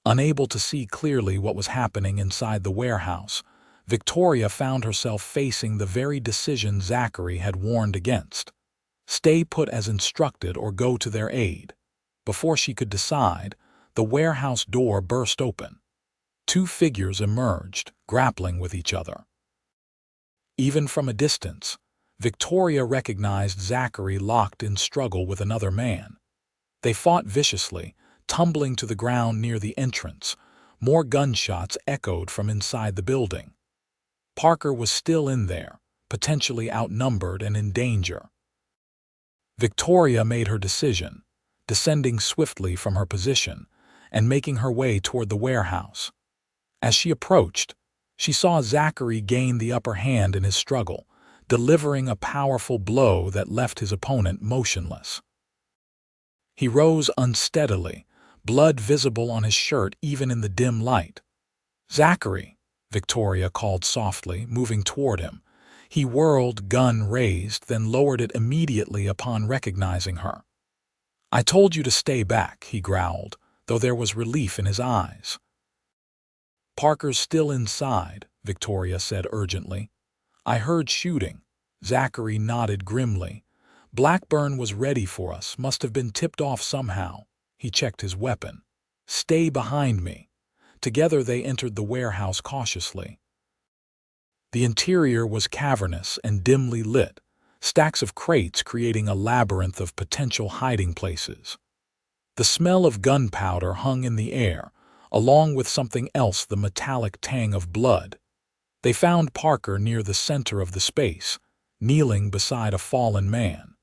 [SPEAKER 1] Unable to see clearly what was happening inside the warehouse, Victoria found herself facing the very decision Zachary had warned against: stay put as instructed or go to their aid. Before she could decide, the warehouse door burst open. 2 figures emerged, grappling with each other. Even from a distance, Victoria recognized Zachary locked in struggle with another man. They fought viciously, tumbling to the ground near the entrance. More gunshots echoed from inside the building. Parker was still in there, potentially outnumbered and in danger. Victoria made her decision, descending swiftly from her position and making her way toward the warehouse. As she approached, she saw Zachary gain the upper hand in his struggle, delivering a powerful blow that left his opponent motionless. He rose unsteadily, blood visible on his shirt even in the dim light. "Zachary," Victoria called softly, moving toward him. He whirled, gun raised, then lowered it immediately upon recognizing her. "I told you to stay back," he growled, though there was relief in his eyes. "Parker's still inside," Victoria said urgently. "I heard shooting." Zachary nodded grimly. "Blackburn was ready for us, must have been tipped off somehow." He checked his weapon. "Stay behind me." Together they entered the warehouse cautiously. The interior was cavernous and dimly lit, stacks of crates creating a labyrinth of potential hiding places. The smell of gunpowder hung in the air, along with something else, the metallic tang of blood. They found Parker near the center of the space, kneeling beside a fallen man.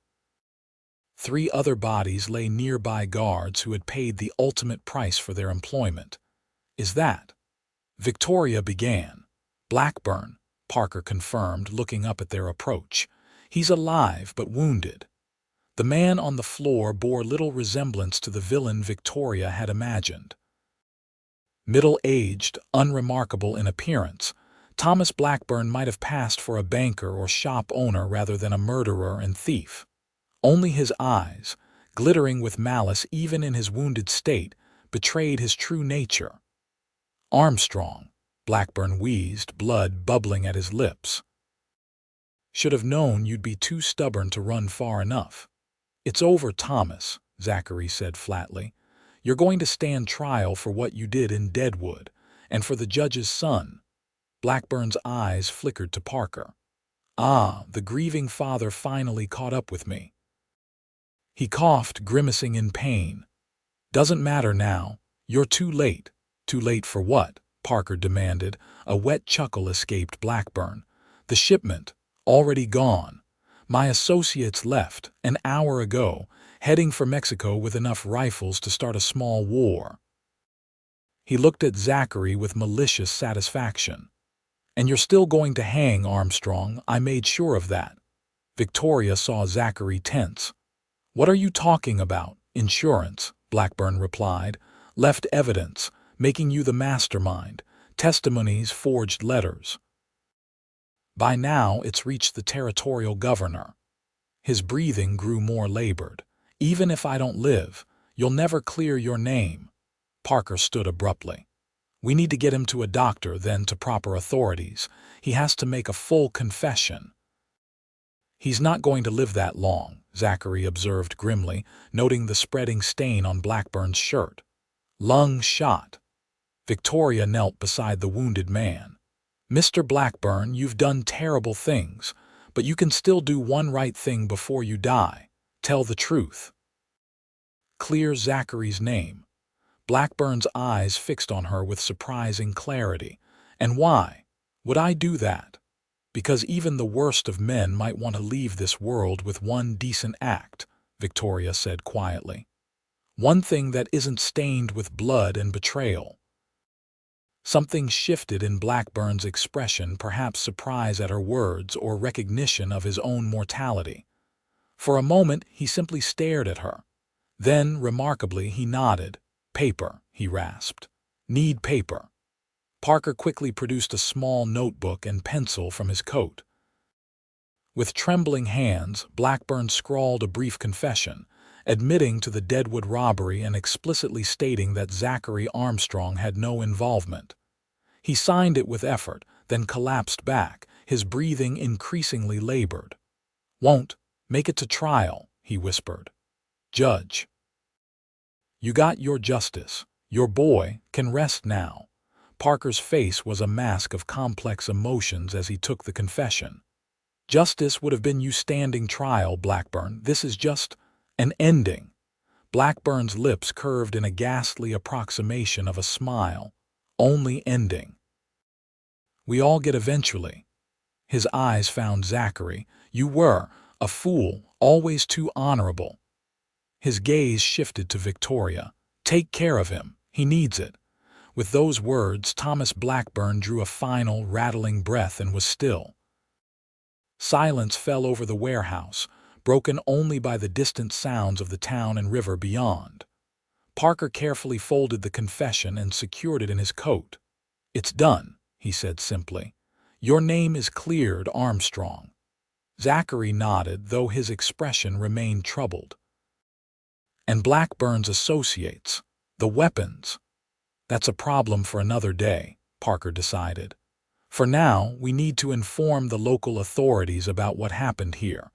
[SPEAKER 1] 3 other bodies lay nearby, guards who had paid the ultimate price for their employment. "Is that?" Victoria began. "Blackburn," Parker confirmed, looking up at their approach. "He's alive but wounded." The man on the floor bore little resemblance to the villain Victoria had imagined. Middle-aged, unremarkable in appearance, Thomas Blackburn might have passed for a banker or shop owner rather than a murderer and thief. Only his eyes, glittering with malice even in his wounded state, betrayed his true nature. "Armstrong," Blackburn wheezed, blood bubbling at his lips. "Should have known you'd be too stubborn to run far enough." "It's over, Thomas," Zachary said flatly. "You're going to stand trial for what you did in Deadwood, and for the judge's son." Blackburn's eyes flickered to Parker. "Ah, the grieving father finally caught up with me." He coughed, grimacing in pain. "Doesn't matter now. You're too late." "Too late for what?" Parker demanded. A wet chuckle escaped Blackburn. "The shipment. Already gone. My associates left, an hour ago, heading for Mexico with enough rifles to start a small war." He looked at Zachary with malicious satisfaction. "And you're still going to hang, Armstrong. I made sure of that." Victoria saw Zachary tense. "What are you talking about?" "Insurance," Blackburn replied. "Left evidence, making you the mastermind. Testimonies, forged letters. By now it's reached the territorial governor." His breathing grew more labored. "Even if I don't live, you'll never clear your name." Parker stood abruptly. "We need to get him to a doctor, then to proper authorities. He has to make a full confession." "He's not going to live that long," Zachary observed grimly, noting the spreading stain on Blackburn's shirt. "Lung shot." Victoria knelt beside the wounded man. "Mr. Blackburn, you've done terrible things, but you can still do one right thing before you die. Tell the truth. Clear Zachary's name." Blackburn's eyes fixed on her with surprising clarity. "And why would I do that?" "Because even the worst of men might want to leave this world with one decent act," Victoria said quietly. "One thing that isn't stained with blood and betrayal." Something shifted in Blackburn's expression, perhaps surprise at her words or recognition of his own mortality. For a moment he simply stared at her. Then, remarkably, he nodded. "Paper," he rasped. "Need paper." Parker quickly produced a small notebook and pencil from his coat. With trembling hands, Blackburn scrawled a brief confession, admitting to the Deadwood robbery and explicitly stating that Zachary Armstrong had no involvement. He signed it with effort, then collapsed back, his breathing increasingly labored. "Won't make it to trial," he whispered. "Judge, you got your justice. Your boy can rest now." Parker's face was a mask of complex emotions as he took the confession. "Justice would have been you standing trial, Blackburn. This is just an ending." Blackburn's lips curved in a ghastly approximation of a smile. "Only ending. We all get eventually." His eyes found Zachary. "You were a fool, always too honorable." His gaze shifted to Victoria. "Take care of him. He needs it." With those words, Thomas Blackburn drew a final, rattling breath and was still. Silence fell over the warehouse, broken only by the distant sounds of the town and river beyond. Parker carefully folded the confession and secured it in his coat. "It's done," he said simply. "Your name is cleared, Armstrong." Zachary nodded, though his expression remained troubled. "And Blackburn's associates, the weapons. That's a problem for another day," Parker decided. "For now, we need to inform the local authorities about what happened here.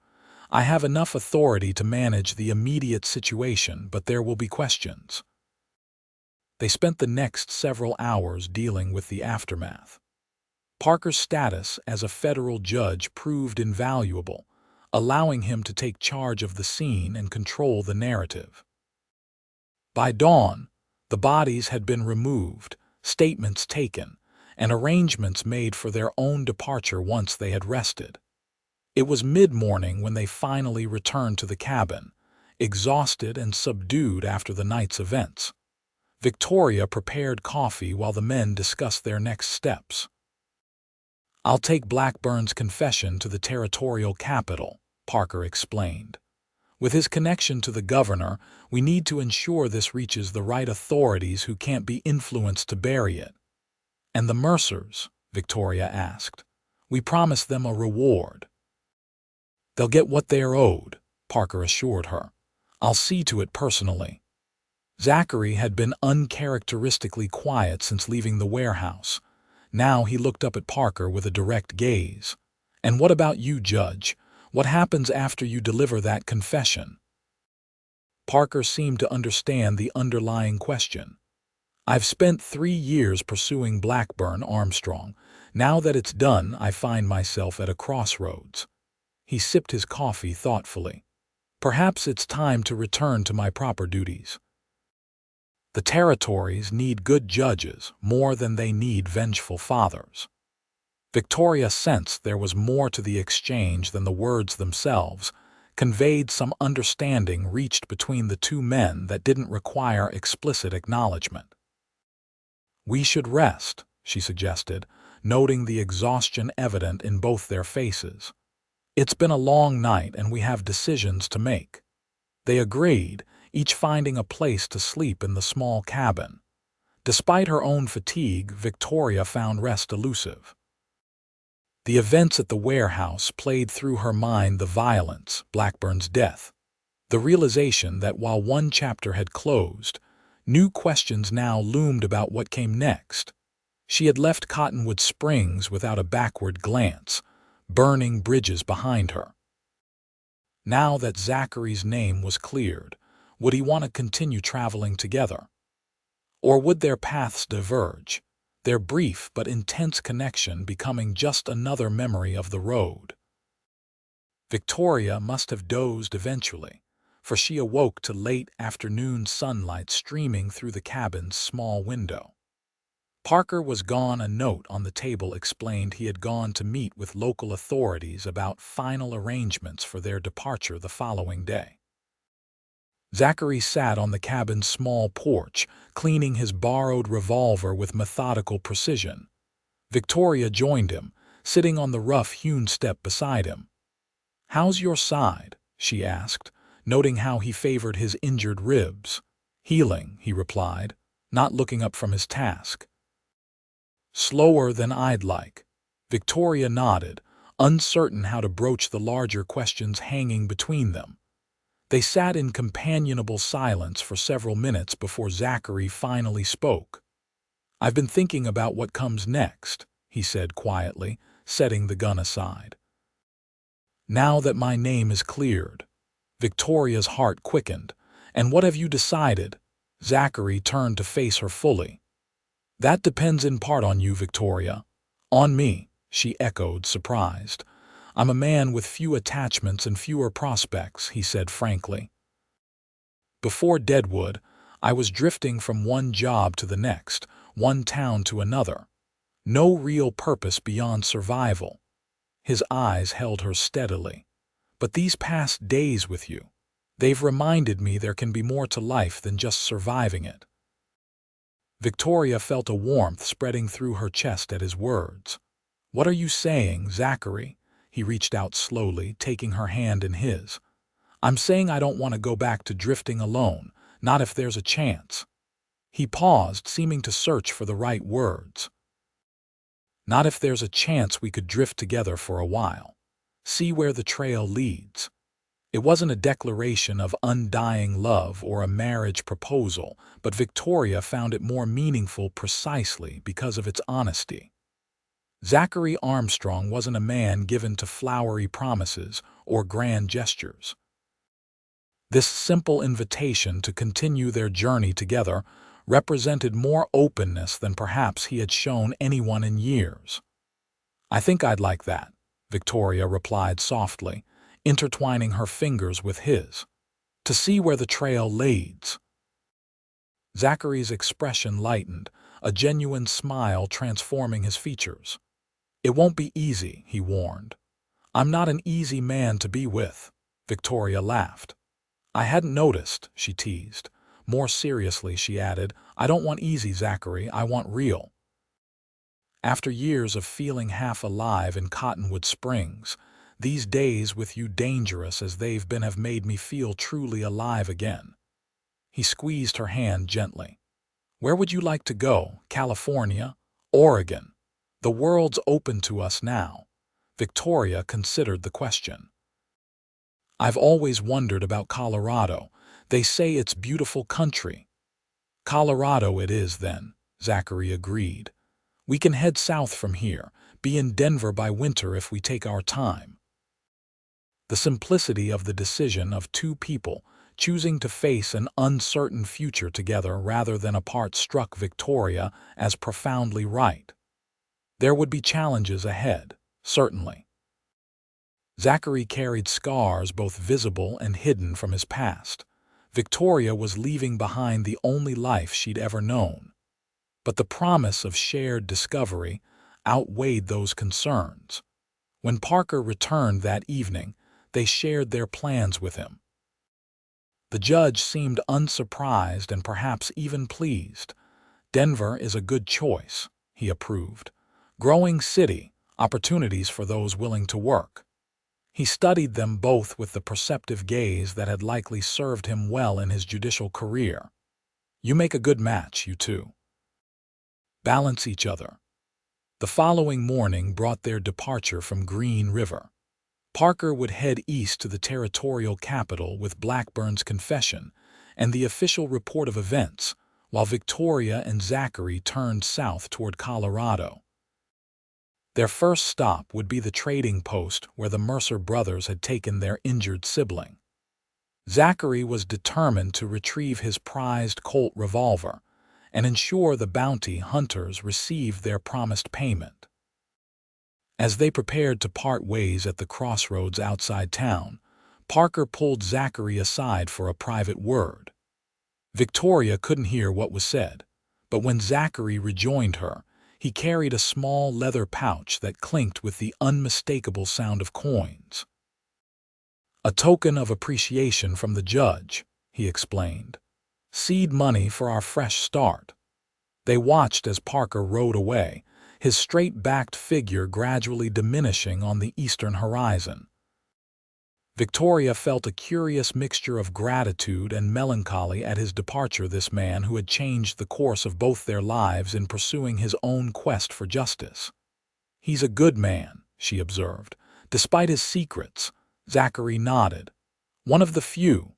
[SPEAKER 1] I have enough authority to manage the immediate situation, but there will be questions." They spent the next several hours dealing with the aftermath. Parker's status as a federal judge proved invaluable, allowing him to take charge of the scene and control the narrative. By dawn, the bodies had been removed, statements taken, and arrangements made for their own departure once they had rested. It was mid-morning when they finally returned to the cabin, exhausted and subdued after the night's events. Victoria prepared coffee while the men discussed their next steps. "I'll take Blackburn's confession to the territorial capital," Parker explained. "With his connection to the governor, we need to ensure this reaches the right authorities who can't be influenced to bury it." "And the Mercers?" Victoria asked. "We promised them a reward." "They'll get what they are owed," Parker assured her. "I'll see to it personally." Zachary had been uncharacteristically quiet since leaving the warehouse. Now he looked up at Parker with a direct gaze. "And what about you, Judge? What happens after you deliver that confession?" Parker seemed to understand the underlying question. "I've spent 3 years pursuing Blackburn, Armstrong. Now that it's done, I find myself at a crossroads." He sipped his coffee thoughtfully. "Perhaps it's time to return to my proper duties. The territories need good judges more than they need vengeful fathers." Victoria sensed there was more to the exchange than the words themselves, conveyed some understanding reached between the two men that didn't require explicit acknowledgement. "We should rest," she suggested, noting the exhaustion evident in both their faces. "It's been a long night and we have decisions to make." They agreed, each finding a place to sleep in the small cabin. Despite her own fatigue, Victoria found rest elusive. The events at the warehouse played through her mind: the violence, Blackburn's death, the realization that while one chapter had closed, new questions now loomed about what came next. She had left Cottonwood Springs without a backward glance, burning bridges behind her. Now that Zachary's name was cleared, would he want to continue traveling together? Or would their paths diverge, their brief but intense connection becoming just another memory of the road? Victoria must have dozed eventually, for she awoke to late afternoon sunlight streaming through the cabin's small window. Parker was gone. A note on the table explained he had gone to meet with local authorities about final arrangements for their departure the following day. Zachary sat on the cabin's small porch, cleaning his borrowed revolver with methodical precision. Victoria joined him, sitting on the rough-hewn step beside him. "How's your side?" she asked, noting how he favored his injured ribs. "Healing," he replied, not looking up from his task. "Slower than I'd like." Victoria nodded, uncertain how to broach the larger questions hanging between them. They sat in companionable silence for several minutes before Zachary finally spoke. "I've been thinking about what comes next," he said quietly, setting the gun aside. "Now that my name is cleared." Victoria's heart quickened. "And what have you decided?" Zachary turned to face her fully. "That depends in part on you, Victoria." "On me," she echoed, surprised. "I'm a man with few attachments and fewer prospects," he said frankly. "Before Deadwood, I was drifting from one job to the next, one town to another. No real purpose beyond survival." His eyes held her steadily. "But these past days with you, they've reminded me there can be more to life than just surviving it." Victoria felt a warmth spreading through her chest at his words. "What are you saying, Zachary?" He reached out slowly, taking her hand in his. I'm saying I don't want to go back to drifting alone, not if there's a chance. He paused, seeming to search for the right words. Not if there's a chance we could drift together for a while. See where the trail leads. It wasn't a declaration of undying love or a marriage proposal, but Victoria found it more meaningful precisely because of its honesty. Zachary Armstrong wasn't a man given to flowery promises or grand gestures. This simple invitation to continue their journey together represented more openness than perhaps he had shown anyone in years. "I think I'd like that," Victoria replied softly, intertwining her fingers with his. "To see where the trail leads." Zachary's expression lightened, a genuine smile transforming his features. "It won't be easy," he warned. "I'm not an easy man to be with," Victoria laughed. "I hadn't noticed," she teased. More seriously, she added, "I don't want easy, Zachary, I want real." After years of feeling half alive in Cottonwood Springs, these days with you, dangerous as they've been, have made me feel truly alive again. He squeezed her hand gently. "Where would you like to go? California? Oregon? The world's open to us now." Victoria considered the question. "I've always wondered about Colorado. They say it's beautiful country." "Colorado it is, then," Zachary agreed. "We can head south from here, be in Denver by winter if we take our time." The simplicity of the decision of two people choosing to face an uncertain future together rather than apart struck Victoria as profoundly right. There would be challenges ahead, certainly. Zachary carried scars both visible and hidden from his past. Victoria was leaving behind the only life she'd ever known. But the promise of shared discovery outweighed those concerns. When Parker returned that evening, they shared their plans with him. The judge seemed unsurprised and perhaps even pleased. "Denver is a good choice," he approved. "Growing city, opportunities for those willing to work." He studied them both with the perceptive gaze that had likely served him well in his judicial career. "You make a good match, you two. Balance each other." The following morning brought their departure from Green River. Parker would head east to the territorial capital with Blackburn's confession and the official report of events, while Victoria and Zachary turned south toward Colorado. Their first stop would be the trading post where the Mercer brothers had taken their injured sibling. Zachary was determined to retrieve his prized Colt revolver and ensure the bounty hunters received their promised payment. As they prepared to part ways at the crossroads outside town, Parker pulled Zachary aside for a private word. Victoria couldn't hear what was said, but when Zachary rejoined her, he carried a small leather pouch that clinked with the unmistakable sound of coins. "A token of appreciation from the judge," he explained. "Seed money for our fresh start." They watched as Parker rode away, his straight-backed figure gradually diminishing on the eastern horizon. Victoria felt a curious mixture of gratitude and melancholy at his departure, this man who had changed the course of both their lives in pursuing his own quest for justice. "He's a good man," she observed. "Despite his secrets." Zachary nodded. "One of the few."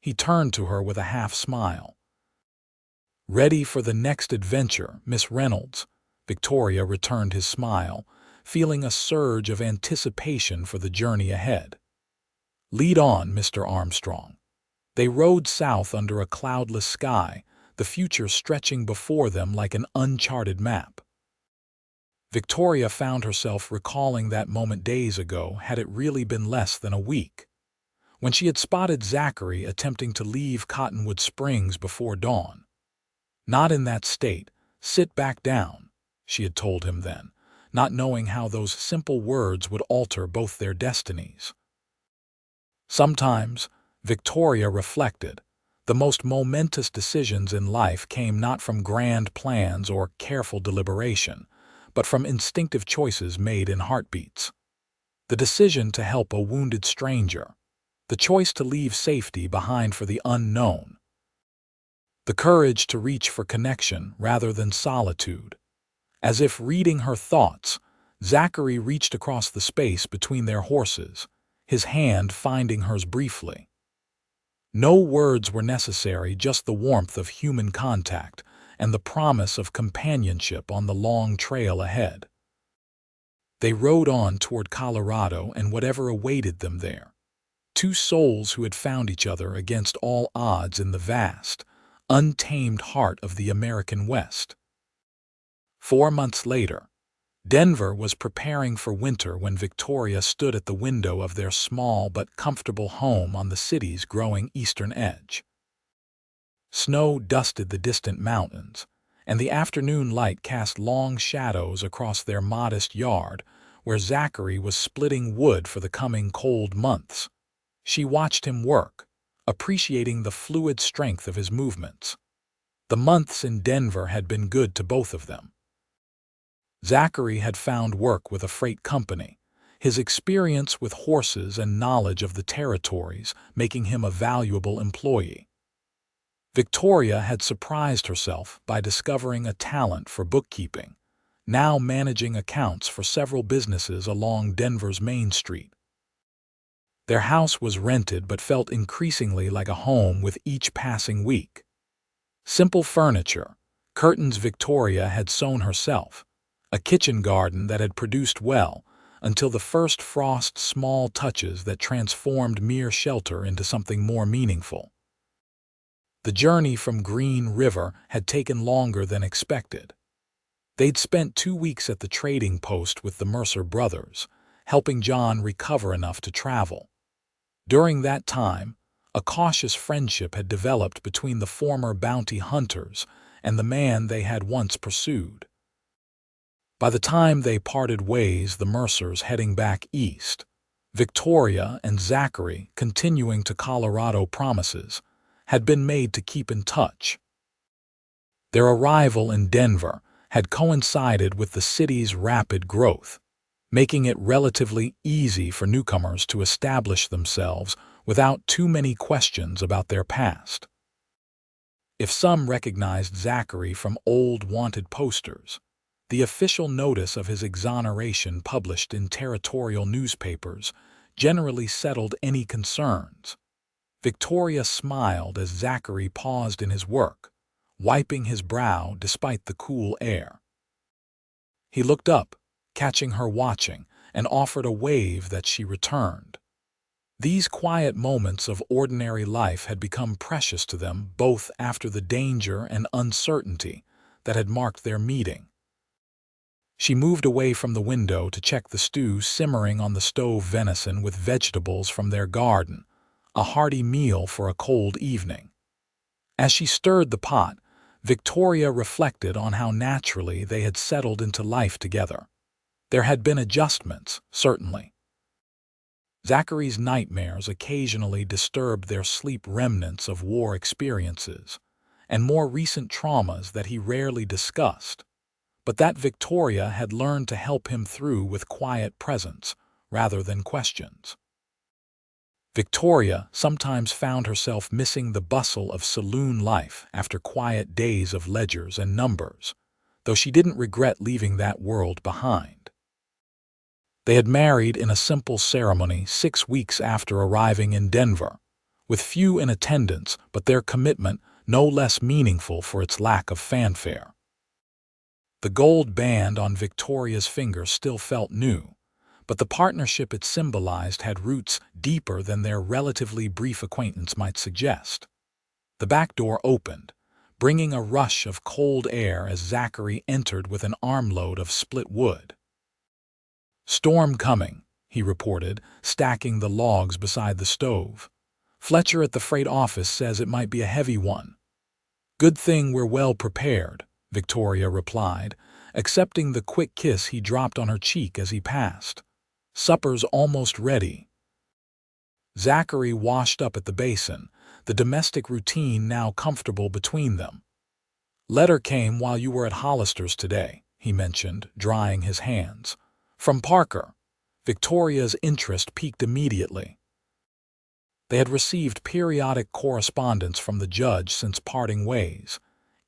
[SPEAKER 1] He turned to her with a half-smile. "Ready for the next adventure, Miss Reynolds?" Victoria returned his smile, feeling a surge of anticipation for the journey ahead. "Lead on, Mr. Armstrong." They rode south under a cloudless sky, the future stretching before them like an uncharted map. Victoria found herself recalling that moment days ago, had it really been less than a week, when she had spotted Zachary attempting to leave Cottonwood Springs before dawn. "Not in that state. Sit back down," she had told him then, not knowing how those simple words would alter both their destinies. Sometimes, Victoria reflected, the most momentous decisions in life came not from grand plans or careful deliberation, but from instinctive choices made in heartbeats. The decision to help a wounded stranger, the choice to leave safety behind for the unknown, the courage to reach for connection rather than solitude. As if reading her thoughts, Zachary reached across the space between their horses, his hand finding hers briefly. No words were necessary, just the warmth of human contact and the promise of companionship on the long trail ahead. They rode on toward Colorado and whatever awaited them there. Two souls who had found each other against all odds in the vast, untamed heart of the American West. 4 months later, Denver was preparing for winter when Victoria stood at the window of their small but comfortable home on the city's growing eastern edge. Snow dusted the distant mountains, and the afternoon light cast long shadows across their modest yard where Zachary was splitting wood for the coming cold months. She watched him work, appreciating the fluid strength of his movements. The months in Denver had been good to both of them. Zachary had found work with a freight company, his experience with horses and knowledge of the territories making him a valuable employee. Victoria had surprised herself by discovering a talent for bookkeeping, now managing accounts for several businesses along Denver's Main Street. Their house was rented but felt increasingly like a home with each passing week. Simple furniture, curtains Victoria had sewn herself, a kitchen garden that had produced well, until the first frost, small touches that transformed mere shelter into something more meaningful. The journey from Green River had taken longer than expected. They'd spent 2 weeks at the trading post with the Mercer brothers, helping John recover enough to travel. During that time, a cautious friendship had developed between the former bounty hunters and the man they had once pursued. By the time they parted ways, the Mercers heading back east, Victoria and Zachary continuing to Colorado promises, had been made to keep in touch. Their arrival in Denver had coincided with the city's rapid growth, making it relatively easy for newcomers to establish themselves without too many questions about their past. If some recognized Zachary from old wanted posters, the official notice of his exoneration published in territorial newspapers generally settled any concerns. Victoria smiled as Zachary paused in his work, wiping his brow despite the cool air. He looked up, catching her watching, and offered a wave that she returned. These quiet moments of ordinary life had become precious to them both after the danger and uncertainty that had marked their meeting. She moved away from the window to check the stew simmering on the stove, venison with vegetables from their garden, a hearty meal for a cold evening. As she stirred the pot, Victoria reflected on how naturally they had settled into life together. There had been adjustments, certainly. Zachary's nightmares occasionally disturbed their sleep, remnants of war experiences, and more recent traumas that he rarely discussed, but that Victoria had learned to help him through with quiet presence rather than questions. Victoria sometimes found herself missing the bustle of saloon life after quiet days of ledgers and numbers, though she didn't regret leaving that world behind. They had married in a simple ceremony 6 weeks after arriving in Denver, with few in attendance but their commitment no less meaningful for its lack of fanfare. The gold band on Victoria's finger still felt new, but the partnership it symbolized had roots deeper than their relatively brief acquaintance might suggest. The back door opened, bringing a rush of cold air as Zachary entered with an armload of split wood. "Storm coming," he reported, stacking the logs beside the stove. "Fletcher at the freight office says it might be a heavy one." "Good thing we're well prepared," Victoria replied, accepting the quick kiss he dropped on her cheek as he passed. "Supper's almost ready." Zachary washed up at the basin, the domestic routine now comfortable between them. "Letter came while you were at Hollister's today," he mentioned, drying his hands. "From Parker." Victoria's interest piqued immediately. They had received periodic correspondence from the judge since parting ways,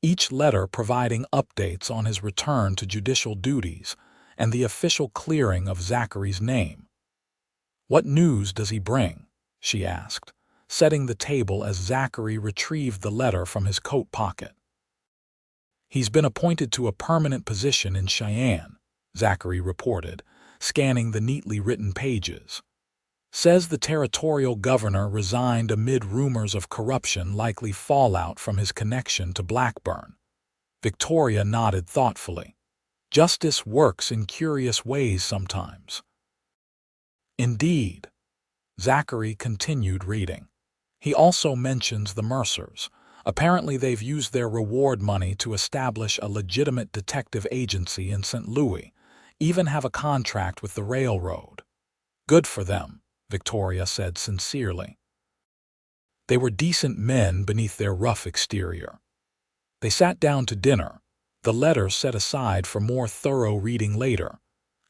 [SPEAKER 1] each letter providing updates on his return to judicial duties and the official clearing of Zachary's name. "What news does he bring?" she asked, setting the table as Zachary retrieved the letter from his coat pocket. "He's been appointed to a permanent position in Cheyenne," Zachary reported, scanning the neatly written pages. "Says the territorial governor resigned amid rumors of corruption, likely fallout from his connection to Blackburn." Victoria nodded thoughtfully. "Justice works in curious ways sometimes." "Indeed." Zachary continued reading. "He also mentions the Mercers. Apparently they've used their reward money to establish a legitimate detective agency in St. Louis, even have a contract with the railroad." "Good for them," Victoria said sincerely. They were decent men beneath their rough exterior. They sat down to dinner, the letter set aside for more thorough reading later.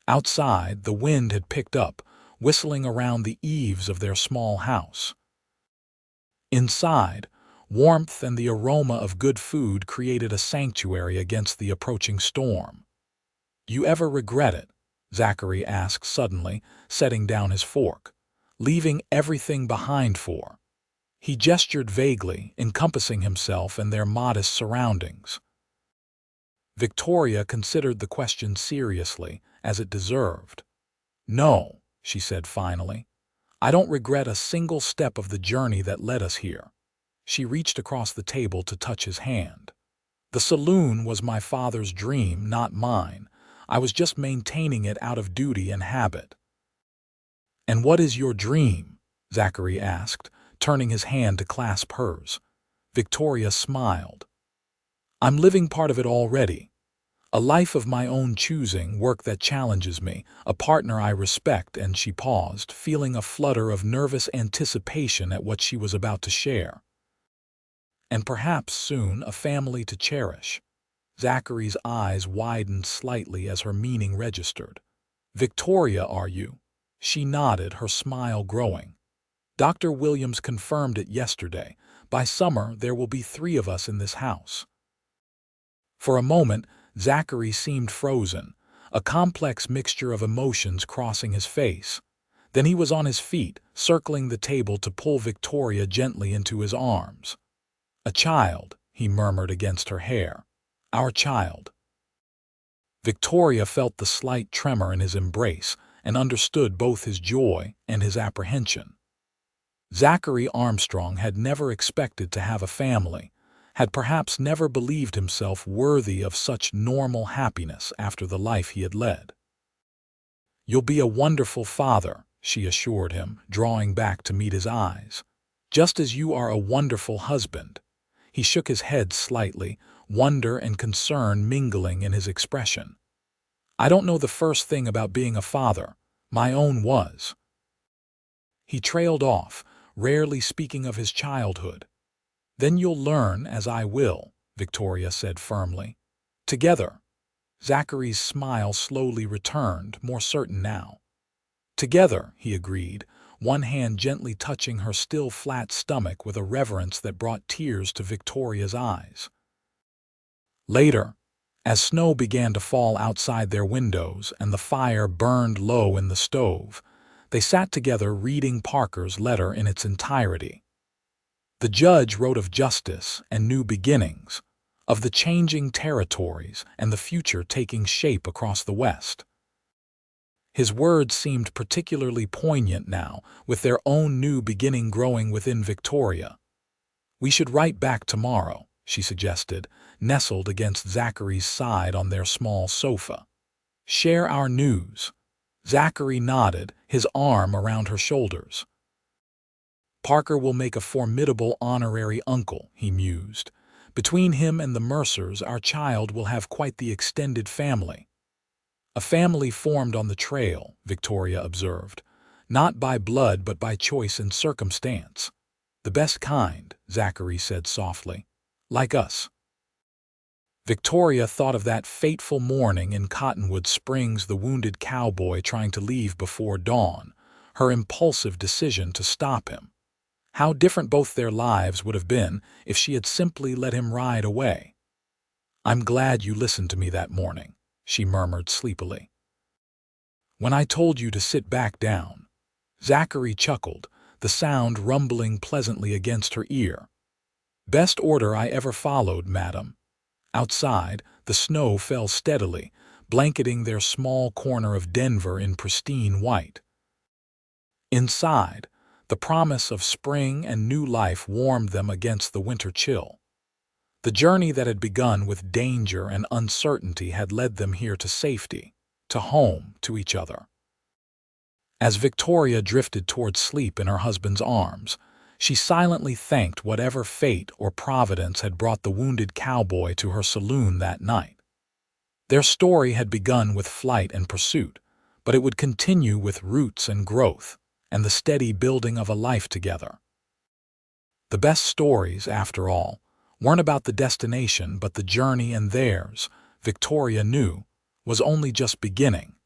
[SPEAKER 1] Outside, the wind had picked up, whistling around the eaves of their small house. Inside, warmth and the aroma of good food created a sanctuary against the approaching storm. "You ever regret it?" Zachary asked suddenly, setting down his fork. "Leaving everything behind for?" He gestured vaguely, encompassing himself and their modest surroundings. Victoria considered the question seriously, as it deserved. "No," she said finally. "I don't regret a single step of the journey that led us here." She reached across the table to touch his hand. "The saloon was my father's dream, not mine. I was just maintaining it out of duty and habit." "And what is your dream?" Zachary asked, turning his hand to clasp hers. Victoria smiled. "I'm living part of it already. A life of my own choosing, work that challenges me, a partner I respect," and she paused, feeling a flutter of nervous anticipation at what she was about to share. "And perhaps soon a family to cherish." Zachary's eyes widened slightly as her meaning registered. "Victoria, are you?" She nodded, her smile growing. "Dr. Williams confirmed it yesterday. By summer, there will be 3 of us in this house." For a moment, Zachary seemed frozen, a complex mixture of emotions crossing his face. Then he was on his feet, circling the table to pull Victoria gently into his arms. "A child," he murmured against her hair. "Our child." Victoria felt the slight tremor in his embrace and understood both his joy and his apprehension. Zachary Armstrong had never expected to have a family, had perhaps never believed himself worthy of such normal happiness after the life he had led. "You'll be a wonderful father," she assured him, drawing back to meet his eyes. "Just as you are a wonderful husband." He shook his head slightly, wonder and concern mingling in his expression. "I don't know the first thing about being a father. My own was." He trailed off, rarely speaking of his childhood. "Then you'll learn, as I will," Victoria said firmly. "Together." Zachary's smile slowly returned, more certain now. "Together," he agreed, one hand gently touching her still flat stomach with a reverence that brought tears to Victoria's eyes. Later, as snow began to fall outside their windows and the fire burned low in the stove, they sat together reading Parker's letter in its entirety. The judge wrote of justice and new beginnings, of the changing territories and the future taking shape across the West. His words seemed particularly poignant now, with their own new beginning growing within Victoria. "We should write back tomorrow," she suggested, nestled against Zachary's side on their small sofa. "Share our news." Zachary nodded, his arm around her shoulders. "Parker will make a formidable honorary uncle," he mused. "Between him and the Mercers, our child will have quite the extended family." "A family formed on the trail," Victoria observed. "Not by blood but by choice and circumstance." "The best kind," Zachary said softly. "Like us." Victoria thought of that fateful morning in Cottonwood Springs, the wounded cowboy trying to leave before dawn, her impulsive decision to stop him. How different both their lives would have been if she had simply let him ride away. "I'm glad you listened to me that morning," she murmured sleepily. "When I told you to sit back down." Zachary chuckled, the sound rumbling pleasantly against her ear. "Best order I ever followed, madam." Outside, the snow fell steadily, blanketing their small corner of Denver in pristine white. Inside, the promise of spring and new life warmed them against the winter chill. The journey that had begun with danger and uncertainty had led them here to safety, to home, to each other. As Victoria drifted toward sleep in her husband's arms, she silently thanked whatever fate or providence had brought the wounded cowboy to her saloon that night. Their story had begun with flight and pursuit, but it would continue with roots and growth, and the steady building of a life together. The best stories, after all, weren't about the destination but the journey, and theirs, Victoria knew, was only just beginning.